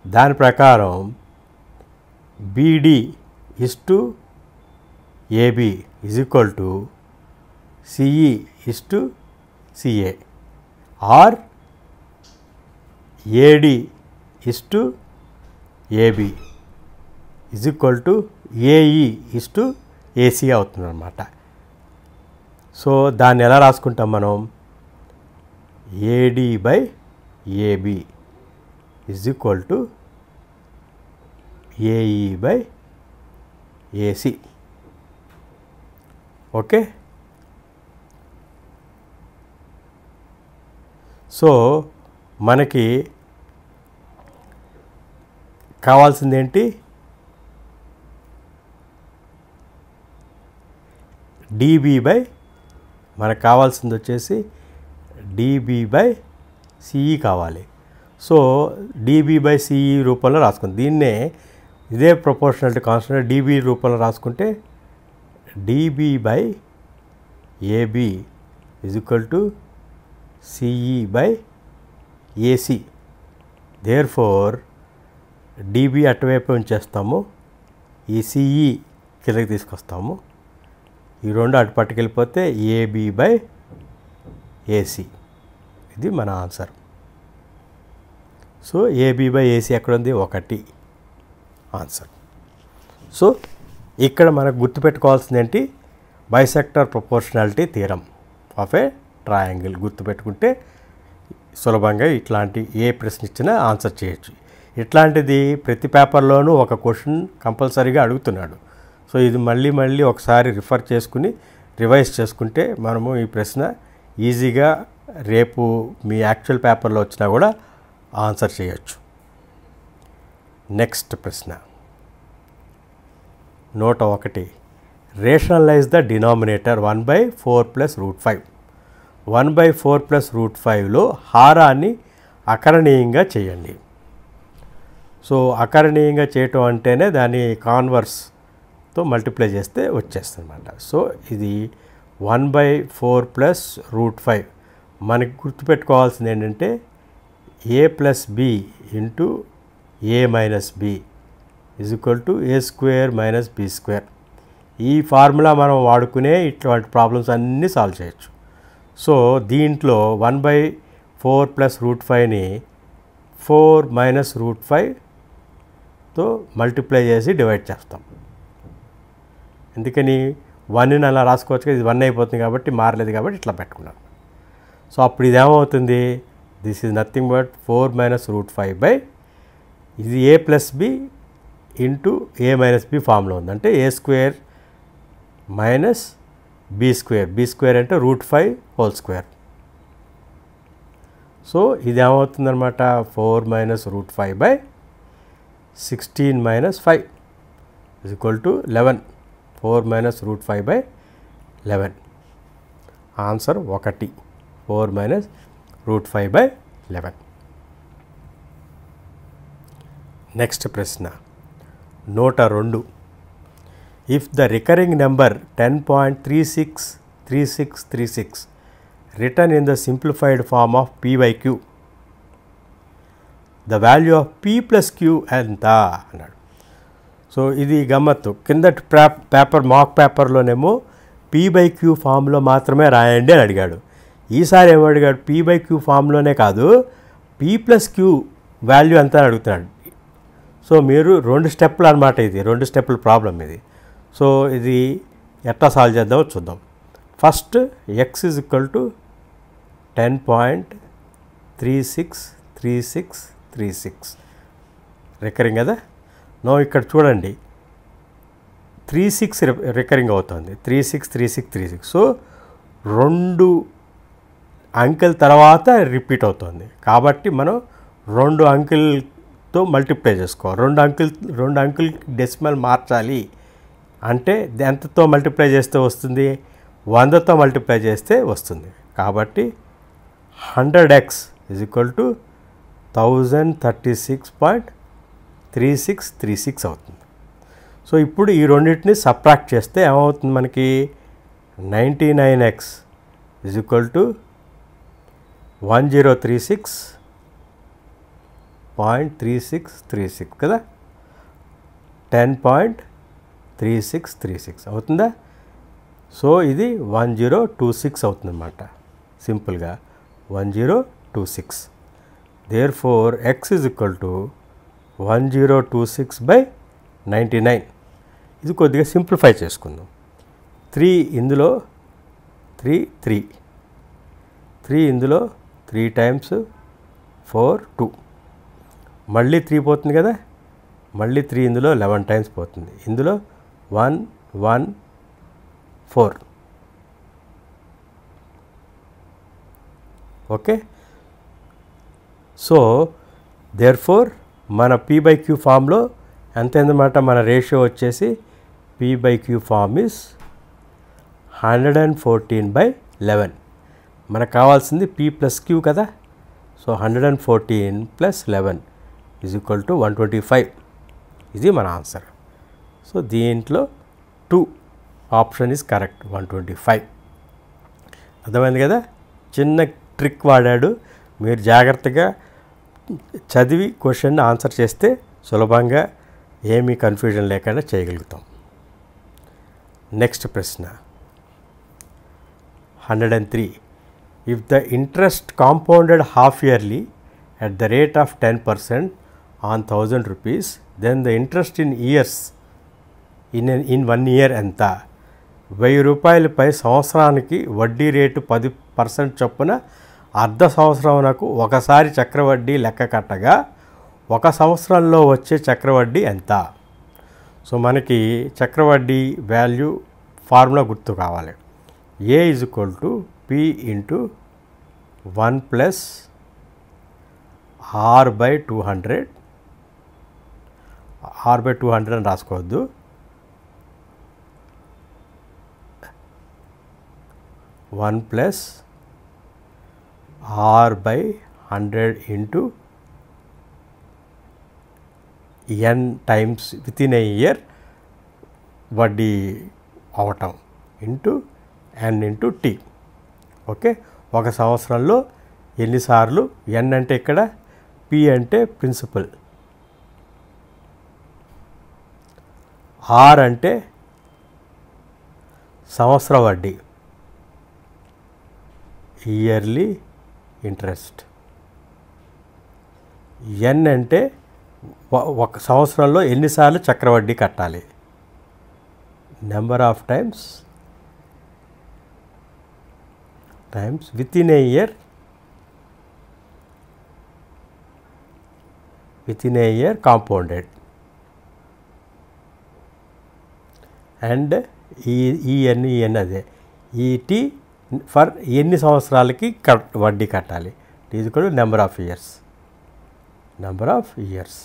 దాని ప్రకారం BD is to AB is equal to CE is to CA, or AD is to AB is equal to AE is to AC అవుతుంది అన్నమాట. So దాన్ని ఎలా రాసుకుంటాం మనం, AD by AB is equal to AE by AC. Okay. So మనకి కావాల్సింది ఏంటి? DB by మనకు కావాల్సింది వచ్చేసి డిబి బై సిఈ కావాలి. సో డిబి బై సిఈ రూపంలో రాసుకుంది. దీన్నే ఇదే ప్రపోర్షనాలిటీ కాన్స్టెంట్ డిబి రూపంలో రాసుకుంటే DB by AB is equal to CE by AC. Therefore DB అటువైపు ఉంచేస్తాము, ఈ సిఈ కిందకి తీసుకొస్తాము, ఈ రెండు అటు పట్టుకెళ్ళిపోతే ఏబి బై ఏసి. ఇది మన answer. So AB by AC ఎక్కడ ఉంది? 1 ఆన్సర్. సో ఇక్కడ మనకు గుర్తుపెట్టుకోవాల్సింది ఏంటి? Bisector proportionality theorem of a triangle గుర్తుపెట్టుకుంటే సులభంగా ఇట్లాంటి ఏ ప్రశ్న ఇచ్చినా ఆన్సర్ చేయొచ్చు. ఇట్లాంటిది ప్రతి పేపర్లోనూ ఒక క్వశ్చన్ కంపల్సరీగా అడుగుతున్నాడు. సో ఇది మళ్ళీ ఒకసారి రిఫర్ చేసుకుని రివైజ్ చేసుకుంటే మనము ఈ ప్రశ్న ఈజీగా రేపు మీ యాక్చువల్ పేపర్లో వచ్చినా కూడా ఆన్సర్ చేయొచ్చు. నెక్స్ట్ ప్రశ్న 101. Rationalise the denominator 1/4 + √5. 1/4 + √5లో హారాన్ని అకరణీయంగా చేయండి. సో అకరణీయంగా చేయటం అంటేనే దాని కాన్వర్స్తో మల్టిప్లై చేస్తే వచ్చేస్తుంది అన్నమాట. సో ఇది 1/4 + √5. మనకి గుర్తుపెట్టుకోవాల్సింది ఏంటంటే a + b into a - b is equal to a² - b². ఈ ఫార్ములా మనం వాడుకునే ఇట్లాంటి ప్రాబ్లమ్స్ అన్నీ సాల్వ్ చేయొచ్చు. సో దీంట్లో 1/4 + √5ని 4 - √5తో మల్టిప్లై చేసి డివైడ్ చేస్తాం. ఎందుకని 1ని అలా రాసుకోవచ్చు కదా, ఇది 1 అయిపోతుంది కాబట్టి మారలేదు కాబట్టి ఇట్లా పెట్టుకున్నాం. సో అప్పుడు ఇదేమవుతుంది? దిస్ ఈజ్ నథింగ్ బట్ 4 - √5 ఇది a + b into a - b ఫామ్లో ఉంది. అంటే a² - b². b² అంటే √5². సో ఇది ఏమవుతుందన్నమాట? 4 - √5 16 - 5 is equal to 11. 4 - √5 11. Answer 1. 4 - √5 11. Next ప్రశ్న 102. If the recurring number 10.363636 return in the simplified form of p/q, the value of p + q ఎంత అన్నాడు. సో ఇది గమ్మత్తు. కిందటి పేపర్ మాక్ పేపర్లోనేమో p/q ఫామ్లో మాత్రమే రాయండి అని అడిగాడు. ఈసారి ఏమో అడిగాడు p/q ఫామ్లోనే కాదు p + q వాల్యూ ఎంత అని అడుగుతున్నాడు. సో మీరు 2 స్టెప్పులు అనమాట, ఇది 2 స్టెప్పుల ప్రాబ్లం ఇది. సో ఇది ఎట్లా సాల్వ్ చేద్దామో చూద్దాం. First x is equal to 10.363636 recurring కదా. నో ఇక్కడ చూడండి 36 రికరింగ్ అవుతుంది. 363636. సో 2 అంకెల తర్వాత రిపీట్ అవుతుంది కాబట్టి మనం 2 అంకెలతో మల్టిప్లై చేసుకోవాలి. 2 అంకెల్ డెసిమల్ మార్చాలి అంటే ఎంతతో మల్టిప్లై చేస్తే వస్తుంది? 100తో మల్టిప్లై చేస్తే వస్తుంది. కాబట్టి 100x ఈజ్ ఈక్వల్ టు 1036.3636 అవుతుంది. సో ఇప్పుడు ఈ రెండింటిని సబ్ట్రాక్ట్ చేస్తే ఏమవుతుంది మనకి? 99x ఈజ్ ఈక్వల్ టు 1036.3636 కదా. 10.3636 అవుతుందా? సో ఇది 1026 అవుతుందన్నమాట. సింపుల్గా 1026. Therefore X is equal to 1026/99. ఇది కొద్దిగా సింప్లిఫై చేసుకుందాం. 3 ఇందులో 3 ఇందులో 3 టైమ్స్ 4 2, మళ్ళీ 3 పోతుంది కదా, మళ్ళీ 3 ఇందులో 11 టైమ్స్ పోతుంది. ఇందులో 1 1 4 ఓకే. సో దేర్ఫోర్ మన P/Q ఫామ్లో ఎంత అయిందన్నమాట, మన రేషియో వచ్చేసి P/Q ఫామ్ ఈజ్ 114/11. మనకు కావాల్సింది P+Q కదా. సో 114 + 11 = 125. ఇది మన ఆన్సర్. సో దీంట్లో 2 ఆప్షన్ ఈజ్ కరెక్ట్, 125. అర్థమైంది కదా. చిన్న ట్రిక్ వాడాడు, మీరు జాగ్రత్తగా చదివి క్వశ్చన్ ఆన్సర్ చేస్తే సులభంగా ఏమీ కన్ఫ్యూజన్ లేకుండా చేయగలుగుతాం. నెక్స్ట్ ప్రశ్న 103. If the interest compounded half yearly at the rate of 10% on 1000 rupees, then the interest in years in 1 year ఎంత? 1000 రూపాయలపై సంవత్సరానికి వడ్డీ రేటు 10% చొప్పున అర్ధ సంవత్సరంకు ఒకసారి చక్రవడ్డీ లెక్క కట్టగా 1 సంవత్సరంలో వచ్చే చక్రవడ్డీ ఎంత? సో మనకి చక్రవడ్డీ వాల్యూ ఫార్ములా గుర్తు కావాలి. A = P × 1 + R/200. R/200 అని రాసుకోవద్దు. 1 + R/100 × n టైమ్స్ వితిన్ ఏ ఇయర్ వడ్డీ అవటం ఇంటూ n × t. ఓకే. 1 సంవత్సరంలో ఎన్నిసార్లు, n అంటే ఇక్కడ p అంటే ప్రిన్సిపల్, r అంటే సంవత్సర వడ్డీ, ఇయర్లీ ఇంట్రెస్ట్, n అంటే 1 సంవత్సరంలో ఎన్నిసార్లు చక్రవడ్డీ కట్టాలి, number of times within a year compounded, and en అదే ఈ t ఫర్ ఎన్ని సంవత్సరాలకి వడ్డీ కట్టాలి, ఇది కూడా నెంబర్ ఆఫ్ ఇయర్స్.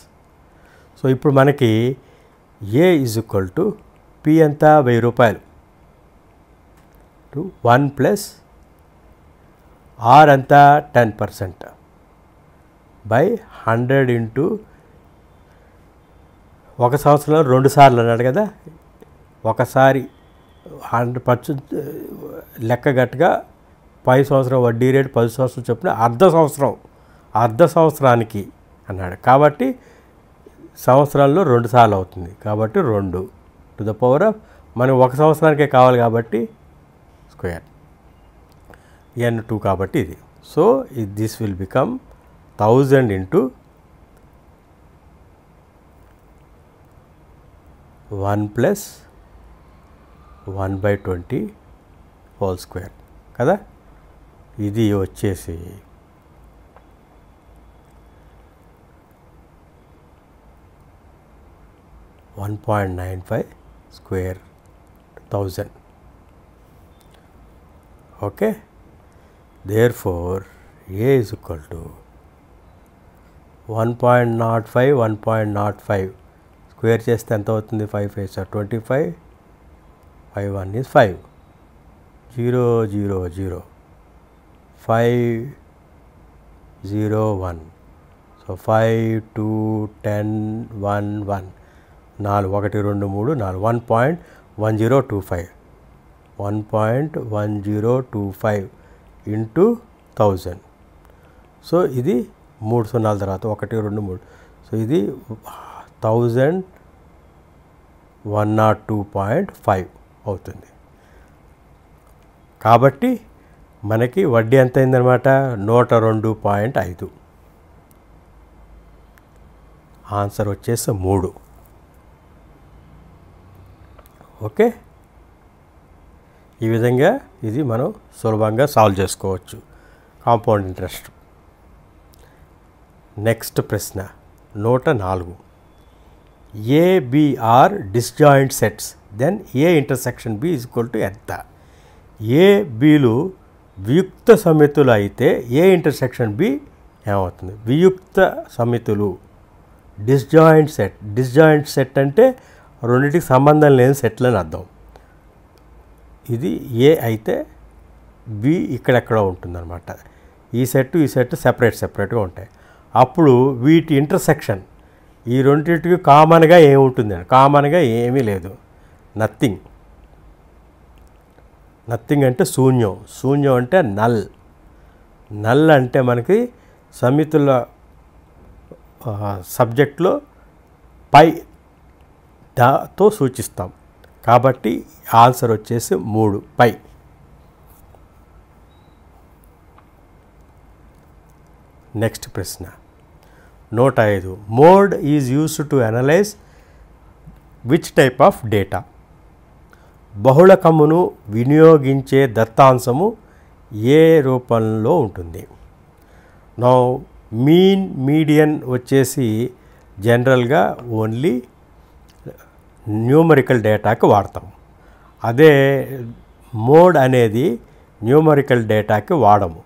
సో ఇప్పుడు మనకి A = P ఎంత, 1000 రూపాయలు, 1 + R ఎంత 10% / 100 × 1 సంవత్సరంలో 2 సార్లు అన్నాడు కదా. ఒకసారి 100% లెక్క గట్టుగా 10 సంవత్సరం వడ్డీ రేటు 10 సంవత్సరం చొప్పున అర్ధ సంవత్సరానికి అన్నాడు. కాబట్టి సంవత్సరాల్లో 2 సార్లు అవుతుంది. కాబట్టి 2 టు ద పవర్ ఆఫ్, మనం 1 సంవత్సరానికే కావాలి కాబట్టి స్క్వేర్, n2 కాబట్టి ఇది. So this will become 1000 × 1 + 1/20 whole square కదా. ఇది వచ్చేసి 1.95 square 1000. Okay. Therefore, A is equal to 1.05 1.05 square చేస్తే ఎంత అవుతుంది, 5 5 are 25, 5 1 is 5, 0 0 0 5 0 1. So 5 2 10 1 1 4 1 2 3 4 1.1025 1.1025 into 1000. So ఇది 3 సున్నాల తర్వాత 1 2 3. సో ఇది 1102.5 అవుతుంది. కాబట్టి మనకి వడ్డీ ఎంత అయిందనమాట, 102.5. ఆన్సర్ వచ్చేసి 3. ఓకే. ఈ విధంగా ఇది మనం సులభంగా సాల్వ్ చేసుకోవచ్చు కాంపౌండ్ ఇంట్రెస్ట్. నెక్స్ట్ ప్రశ్న 104. ABR disjoint sets, then A intersection B is equal to ఎంత? A Bలు వియుక్త సమితులు అయితే ఏ ఇంటర్సెక్షన్ బి ఏమవుతుంది? వియుక్త సమితులు డిస్జాయింట్ సెట్ అంటే రెండింటికి సంబంధం లేని సెట్లు అని అర్థం. ఇది ఏ అయితే బి ఇక్కడెక్కడో ఉంటుందన్నమాట. ఈ సెట్ సెపరేట్గా ఉంటాయి. అప్పుడు వీటి ఇంటర్సెక్షన్ ఈ రెండింటికి కామన్గా ఏముంటుంది? కామన్గా ఏమీ లేదు. నథింగ్ అంటే శూన్యం అంటే నల్ అంటే మనకి సమితుల సబ్జెక్ట్లో పై తో సూచిస్తాం. కాబట్టి ఆన్సర్ వచ్చేసి 3 పై. నెక్స్ట్ ప్రశ్న 105. Mode is used to analyse which type of data? బహుళకమును వినియోగించే దత్తాంశము ఏ రూపంలో ఉంటుంది? నౌ మీడియన్ వచ్చేసి జనరల్గా ఓన్లీ న్యూమరికల్ డేటాకి వాడతాం. అదే మోడ్ అనేది న్యూమరికల్ డేటాకి వాడము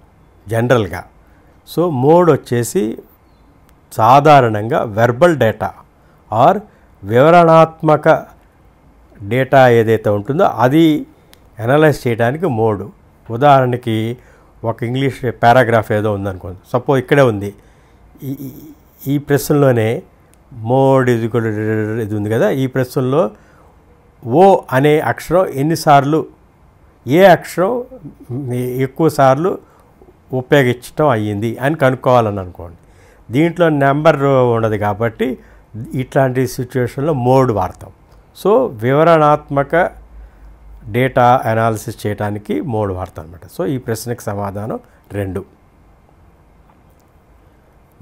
జనరల్గా. సో మోడ్ వచ్చేసి సాధారణంగా వెర్బల్ డేటా ఆర్ వివరణాత్మక డేటా ఏదైతే ఉంటుందో అది అనలైజ్ చేయడానికి మోడ్. ఉదాహరణకి ఒక ఇంగ్లీష్ పారాగ్రాఫ్ ఏదో ఉందనుకోండి, సపోజ్ ఇక్కడే ఉంది, ఈ ప్రశ్నలోనే మోడ్ ఇది ఉంది కదా, ఈ ప్రశ్నలో ఓ అనే అక్షరం ఎన్నిసార్లు, ఏ అక్షరం ఎక్కువ సార్లు ఉపయోగించడం అయ్యింది అని కనుక్కోవాలని అనుకోండి. దీంట్లో నెంబర్ ఉండదు కాబట్టి ఇట్లాంటి సిచ్యువేషన్లో మోడ్ వాడతాం. సో వివరణాత్మక డేటా అనాలిసిస్ చేయడానికి మోడ్ వాడతాం అనమాట. సో ఈ ప్రశ్నకి సమాధానం 2.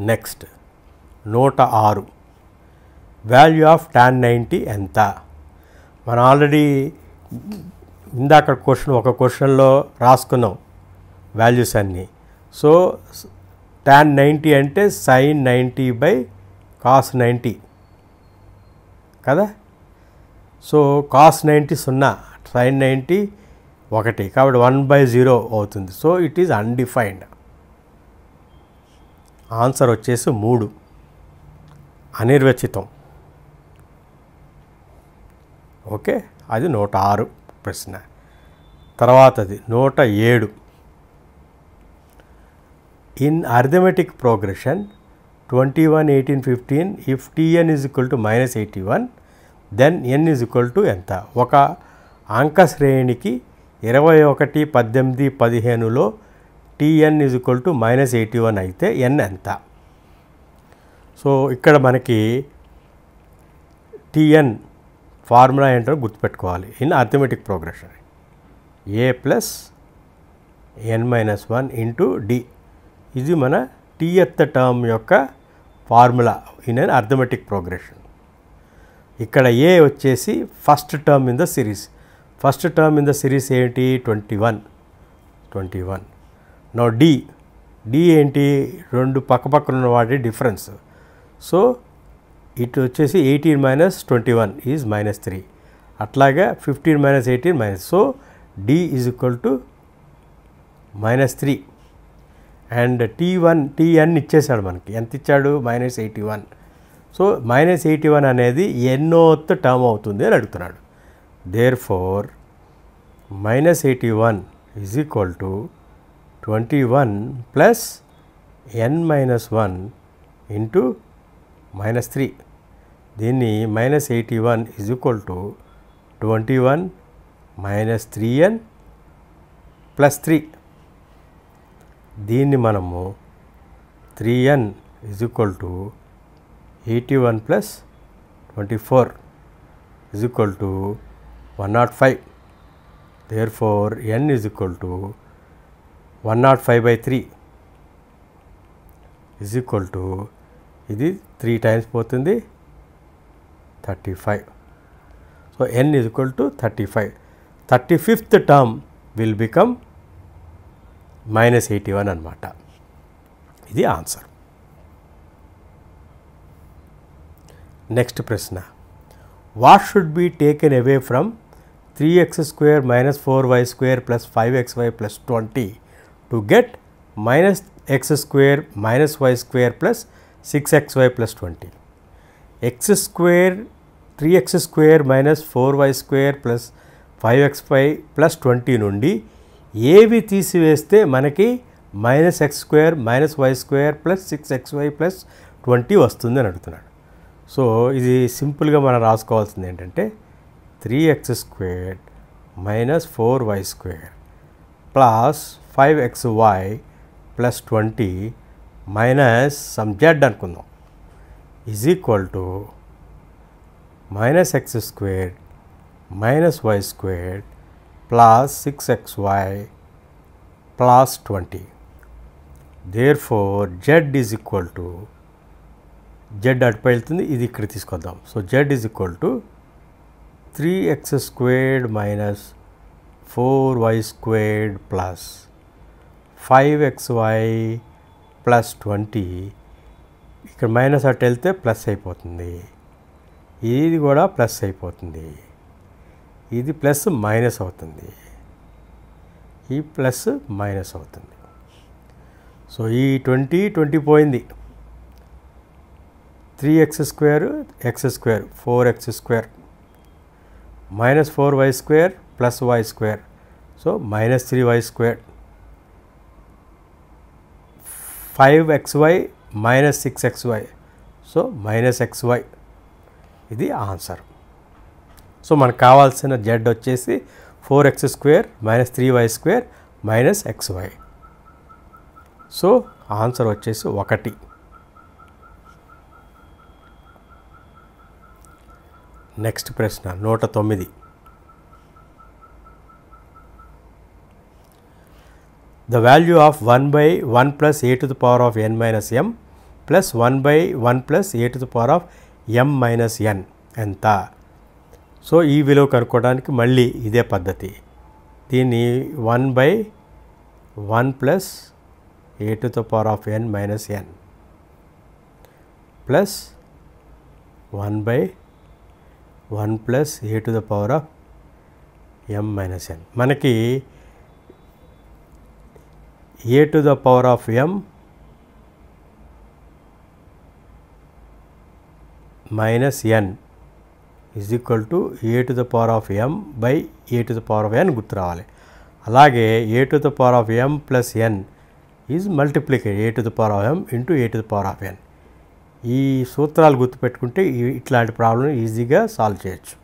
నెక్స్ట్ 106. వాల్యూ ఆఫ్ tan 90 ఎంత? మనం ఆల్రెడీ ఇందాక ఒక క్వశ్చన్లో రాసుకున్నాం వాల్యూస్ అన్నీ. సో tan 90 అంటే sin 90/cos 90 కదా. సో cos 90 0, sin 90 1, కాబట్టి 1/0 అవుతుంది. So it is undefined. Answer వచ్చేసి 3 అనిర్వచితం. ఓకే, అది 106 ప్రశ్న. తర్వాతది 107. In arithmetic progression 21, 18, 15 if tn is equal to -81 then n is equal to ఎంత? ఒక అంక శ్రేణికి 21, 18, 15లో tn is equal to -81 అయితే n ఎంత? సో ఇక్కడ మనకి tn ఫార్ములా ఏంటో గుర్తుపెట్టుకోవాలి. In arithmetic progression a plus n-1 into d. ఇది మన tth టర్మ్ యొక్క formula in an arithmetic progression. ఇక్కడ a వచ్చేసి first term in the series. First term in the series ఏంటి? 21. నో d ఏంటి? 2 పక్కపక్కన ఉన్న వాటి డిఫరెన్స్. సో ఇటు వచ్చేసి 18 - 21 ఈజ్ -3. అట్లాగా 15 - 18 so d is equal to -3. And tn ఇచ్చేసాడు మనకి. ఎంత ఇచ్చాడు? -81. సో -81 అనేది ఎన్నోత్ టర్మ్ అవుతుంది అని అడుగుతున్నాడు. Therefore -81 is equal to 21 plus n-1 into -3. దీన్ని -81 is equal to 21 - 3n plus 3. దీన్ని మనము 3n is equal to 81 plus 24 is equal to 105. Therefore n is equal to 105/3 is equal to, ఇది 3 times పోతుంది, 35. So n is equal to 35. 35th term will become -81 అన్నమాట. ఇది answer. Next ప్రశ్న. What should be taken away from 3x² - 4y² + 5xy + 20 to get minus X square minus Y square plus 6xy plus 20. X square 3x square minus 4y square plus 5xy plus 20 నుండి ఏవి తీసివేస్తే మనకి minus X square minus Y square plus 6xy plus 20 వస్తుంది అని అడుగుతున్నాడు. So ఇది సింపుల్గా మనం రాసుకోవాల్సింది ఏంటంటే 3x square minus 4y square plus 5xy plus 20 minus some Z అనుకుందాం is equal to minus X square minus Y square plus 6xy plus 20. Therefore z is equal to z అటుపై వెళ్తుంది, ఇది ఇక్కడ తీసుకొద్దాం. So z is equal to 3x squared minus 4y squared plus 5xy plus 20. ఇక్కడ minus అటు వెళ్తే plus అయిపోతుంది, ఇది కూడా ప్లస్ అయిపోతుంది, ఇది ప్లస్ మైనస్ అవుతుంది, ఈ ప్లస్ మైనస్ అవుతుంది. సో ఈ 20 పోయింది. 3x square X square 4x square minus 4y square plus y square, so minus 3y square, 5xy minus 6xy, so minus xy. ఇది ఆన్సర్. సో మనకు కావాల్సిన z వచ్చేసి 4x square minus 3y square minus xy. So answer వచ్చేసి 1. Next ప్రశ్న 109. The value of 1/1 plus a to the power of n minus m plus 1/1 plus a to the power of m minus n ఎంత? So ఈ విలువ కనుక్కోవడానికి మళ్ళీ ఇదే పద్ధతి. దీన్ని 1/1 plus a to the power of n minus n plus 1/1 plus a to the power of m minus n. మనకి a to the power of m minus n is equal to a to the power of m by a to the power of n గుర్తు రావాలి. అలాగే a to the power of m plus n is multiplied a to the power of m into a to the power of n. ఈ సూత్రాలు గుర్తుపెట్టుకుంటే ఇట్లాంటి problem ఈజీగా solve చేయొచ్చు.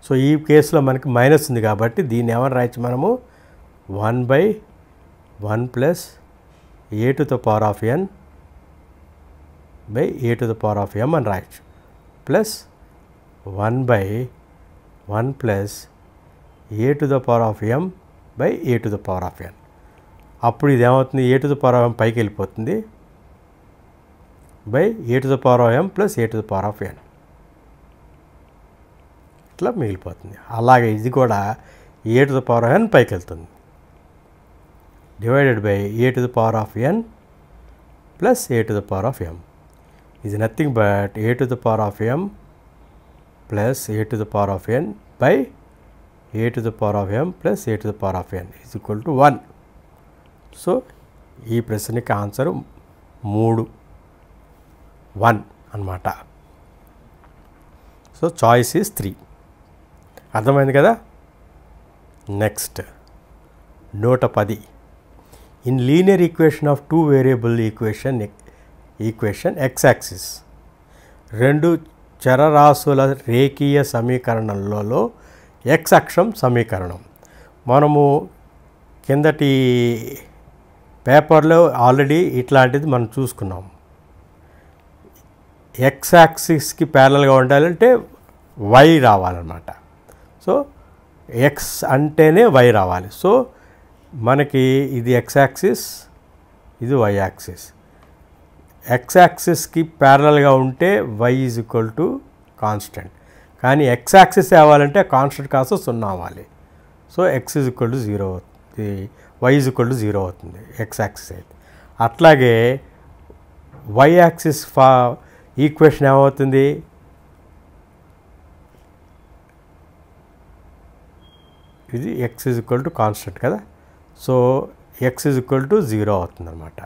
So ఈ కేసులో మనకి మైనస్ ఉంది కాబట్టి దీన్ని ఏమని రాయొచ్చు మనము 1/1 plus a to the power of n by a to the power of m అని రాయొచ్చు, plus 1/1 plus a to the power of m by a to the power of n. అప్పుడు ఇది ఏమవుతుంది, a to the power of m పైకి వెళ్ళిపోతుంది by a to the power of m plus a to the power of n ఇట్లా మిగిలిపోతుంది. అలాగే ఇది కూడా a to the power of n పైకి వెళ్తుంది, divided by a to the power of n plus a to the power of m is nothing but a to the power of m plus a to the power of n by a to the power of m plus a to the power of n is equal to 1. So ఈ ప్రశ్నకి answer 3 1 అన్నమాట. So choice is 3. అర్థమైంది కదా. Next 110. In linear equation of 2 variable equation x axis, 2 చరరాశుల రేఖీయ సమీకరణంలో x అక్షం సమీకరణం. మనము కిందటి పేపర్లో ఆల్రెడీ ఇట్లాంటిది మనం చూసుకున్నాం. x యాక్సిస్కి ప్యారలల్గా ఉండాలంటే y రావాలన్నమాట. సో x అంటేనే y రావాలి. సో మనకి ఇది x యాక్సిస్, ఇది y యాక్సిస్. x యాక్సిస్కి ప్యారలల్గా ఉంటే y is equal to constant, కానీ x యాక్సిస్ అవ్వాలంటే కాన్స్టెంట్ కాస్త 0 అవ్వాలి. So x is equal to 0 అవుతుంది, y ఈజ్ ఈక్వల్ టు 0 అవుతుంది x యాక్సిస్ అయితే. అట్లాగే y యాక్సిస్ ఈక్వేషన్ ఏమవుతుంది, ఇది x is equal to constant కదా. So x is equal to 0 అవుతుంది అనమాట.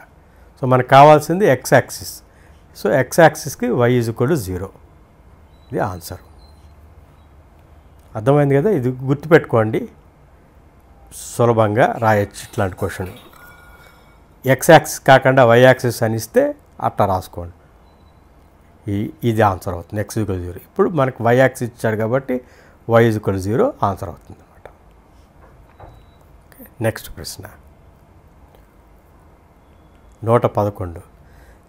సో మనకు కావాల్సింది x యాక్సిస్. సో x యాక్సిస్కి y ఈజ్ ఈక్వల్ టు 0. ఇది ఆన్సర్. అర్థమైంది కదా? ఇది గుర్తుపెట్టుకోండి, సులభంగా రాయొచ్చు ఇట్లాంటి క్వశ్చన్. x యాక్సిస్ కాకుండా y యాక్సిస్ అని ఇస్తే అట్లా రాసుకోండి. ఇది ఆన్సర్ అవుతుంది. x is equal 0. ఇప్పుడు మనకు y యాక్సిస్ ఇచ్చాడు కాబట్టి y ఈజ్ ఈక్వల్ 0 ఆన్సర్ అవుతుంది అనమాట. నెక్స్ట్ ప్రశ్న 111.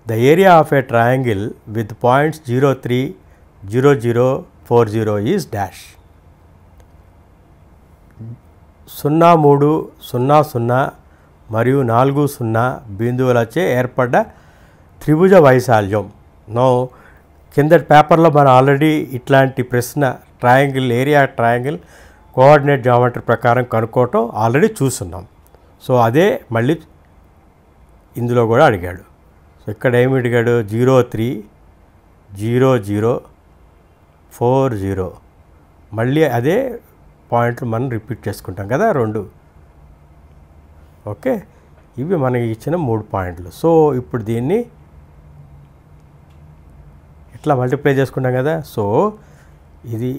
The area of a triangle with points 0, 3, 0, 0, 4, 0 is dash. 0, 3, 0, 0 మరియు 4, 0 బిందువులచే ఏర్పడ్డ త్రిభుజ వైశాల్యం. నో కింద పేపర్లో మనం ఆల్రెడీ ఇట్లాంటి ప్రశ్న triangle, area triangle coordinate geometry ప్రకారం కనుక్కోవటం ఆల్రెడీ చూస్తున్నాం. సో అదే మళ్ళీ ఇందులో కూడా అడిగాడు. సో ఇక్కడ ఏమి అడిగాడు? 0, 3, 0, 0, 4, 0. మళ్ళీ అదే పాయింట్లు మనం రిపీట్ చేసుకుంటాం కదా, 2. ఓకే, ఇవి మనకి ఇచ్చిన 3 పాయింట్లు. సో ఇప్పుడు దీన్ని ఇట్లా మల్టిప్లై చేసుకుంటాం కదా. సో ఇది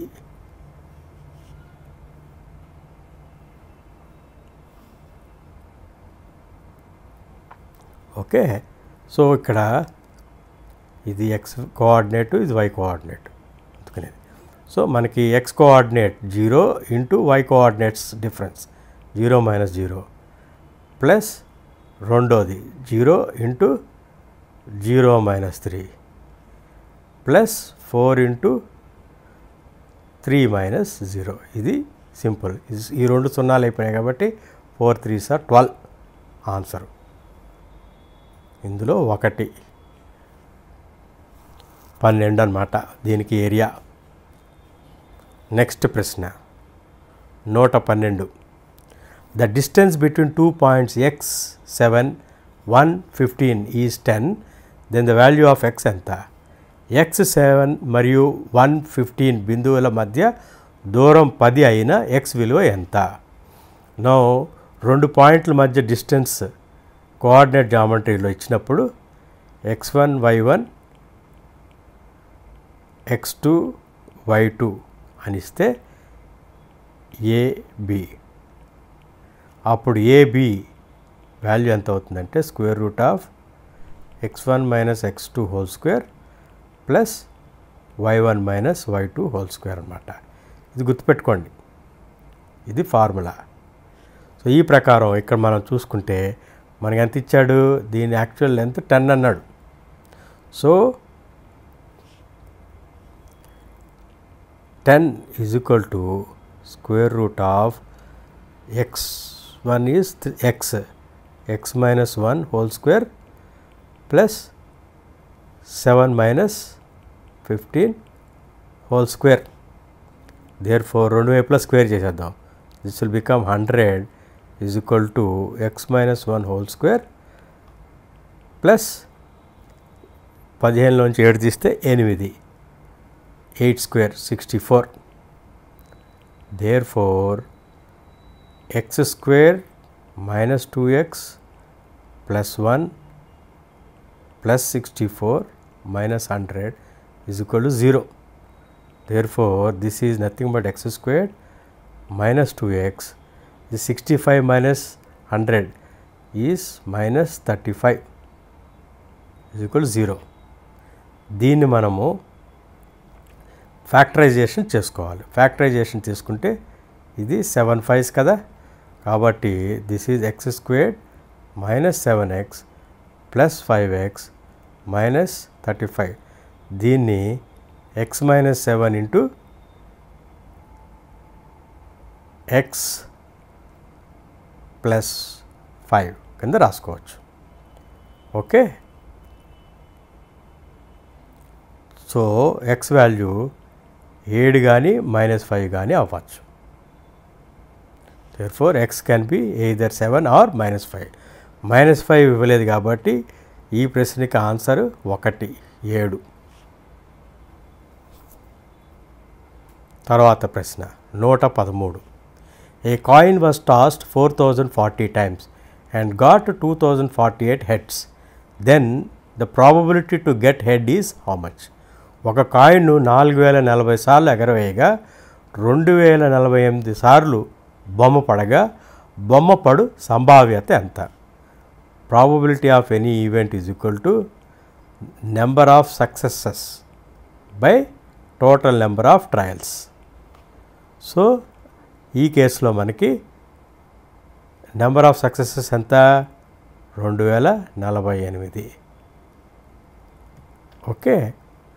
ఓకే. సో ఇక్కడ ఇది x కోఆర్డినేట్, ఇది y కోఆర్డినేట్ అందుకనేది. సో మనకి x coordinate 0 into y coordinates difference 0 - 0 plus రెండోది 0 ఇంటూ 0 - 3 ప్లస్ 4 ఇంటూ 3 - 0. ఇది సింపుల్. ఈ 2 సున్నాలు అయిపోయినాయి కాబట్టి 4 3s are 12 ఆన్సర్. ఇందులో 1 12 అన్నమాట దీనికి ఏరియా. నెక్స్ట్ ప్రశ్న 112. The distance between 2 points x 7, 1, 15 is 10. Then the value of x ఎంత? x 7 మరియు 1, 15 బిందువుల మధ్య దూరం 10 అయిన x విలువ ఎంత? నో 2 పాయింట్ల మధ్య డిస్టెన్స్ కోఆర్డినేట్ జామెట్రీలో ఇచ్చినప్పుడు x1, y1, x2, y2 అని ఇస్తే AB. అప్పుడు AB వాల్యూ ఎంత అవుతుందంటే square root of x1 - x2 whole square plus y1 - y2 whole square అనమాట. ఇది గుర్తుపెట్టుకోండి, ఇది ఫార్ములా. సో ఈ ప్రకారం ఇక్కడ మనం చూసుకుంటే మనకి ఎంత ఇచ్చాడు? దీని యాక్చువల్ లెంత్ 10 అన్నాడు. So 10 is equal to square root of x1 is x - 1 whole square plus 7 - 15 whole square. Therefore రెండు వైపులా స్క్వేర్ చేసేద్దాం. This will become 100 is equal to x - 1 whole square plus 15లోంచి 7 తీస్తే 8, 8 square 64. Therefore x square - 2x plus 1 plus 64 minus 100 is equal to 0. Therefore, this is nothing but x squared minus 2x. This 65 minus 100 is minus 35 is equal to 0. దీన్ని మనము factorisation చేసుకోవాలి. Factorisation తీసుకుంటే ఇది 7 5s కదా, కాబట్టి this is x squared minus 7x plus 5x minus 35. దీన్ని x minus 7 into x plus 5 కింద రాసుకోవచ్చు. ఓకే, సో x వాల్యూ 7 కానీ -5 కానీ అవ్వచ్చు. therefore x can be either 7 or -5. -5 ఇవ్వలేదు కాబట్టి ఈ ప్రశ్నకి ఆన్సర్ 1 7. తర్వాత ప్రశ్న 113. A coin was tossed 4040 times and got 2048 heads. Then the probability to get head is how much? ఒక కాయిన్ను 4040 సార్లు ఎగరవేయగా 2048 సార్లు బొమ్మ పడగా బొమ్మ పడు సంభావ్యత ఎంత? Probability of any event is equal to number of successes by total number of trials. So ఈ కేసులో మనకి నెంబర్ ఆఫ్ సక్సెసెస్ ఎంత? 2048. ఓకే,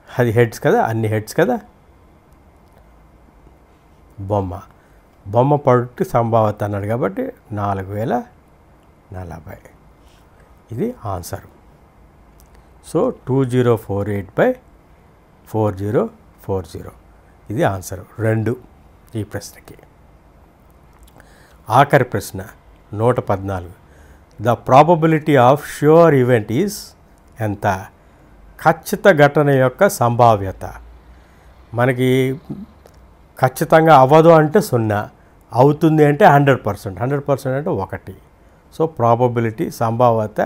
అది హెడ్స్ కదా, అన్ని హెడ్స్ కదా. బొమ్మ పడుటి సంభావ్యత అన్నాడు కాబట్టి 4040. ఇది ఆన్సర్. సో 2048/4040 ఇది ఆన్సర్ 2 ఈ ప్రశ్నకి. ఆఖరి ప్రశ్న 114. The probability of sure event is ఎంత? ఖచ్చిత ఘటన యొక్క సంభావ్యత. మనకి ఖచ్చితంగా అవ్వదు అంటే 0, అవుతుంది అంటే 100%. 100% అంటే 1. సో ప్రాబబిలిటీ సంభావ్యత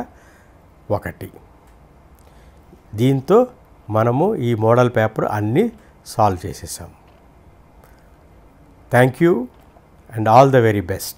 1. దీంతో మనము ఈ మోడల్ పేపర్ అన్నీ సాల్వ్ చేసేసాం. Thank you and all the very best.